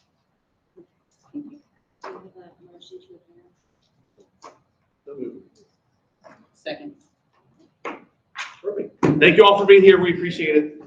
Second. Perfect. Thank you all for being here. We appreciate it.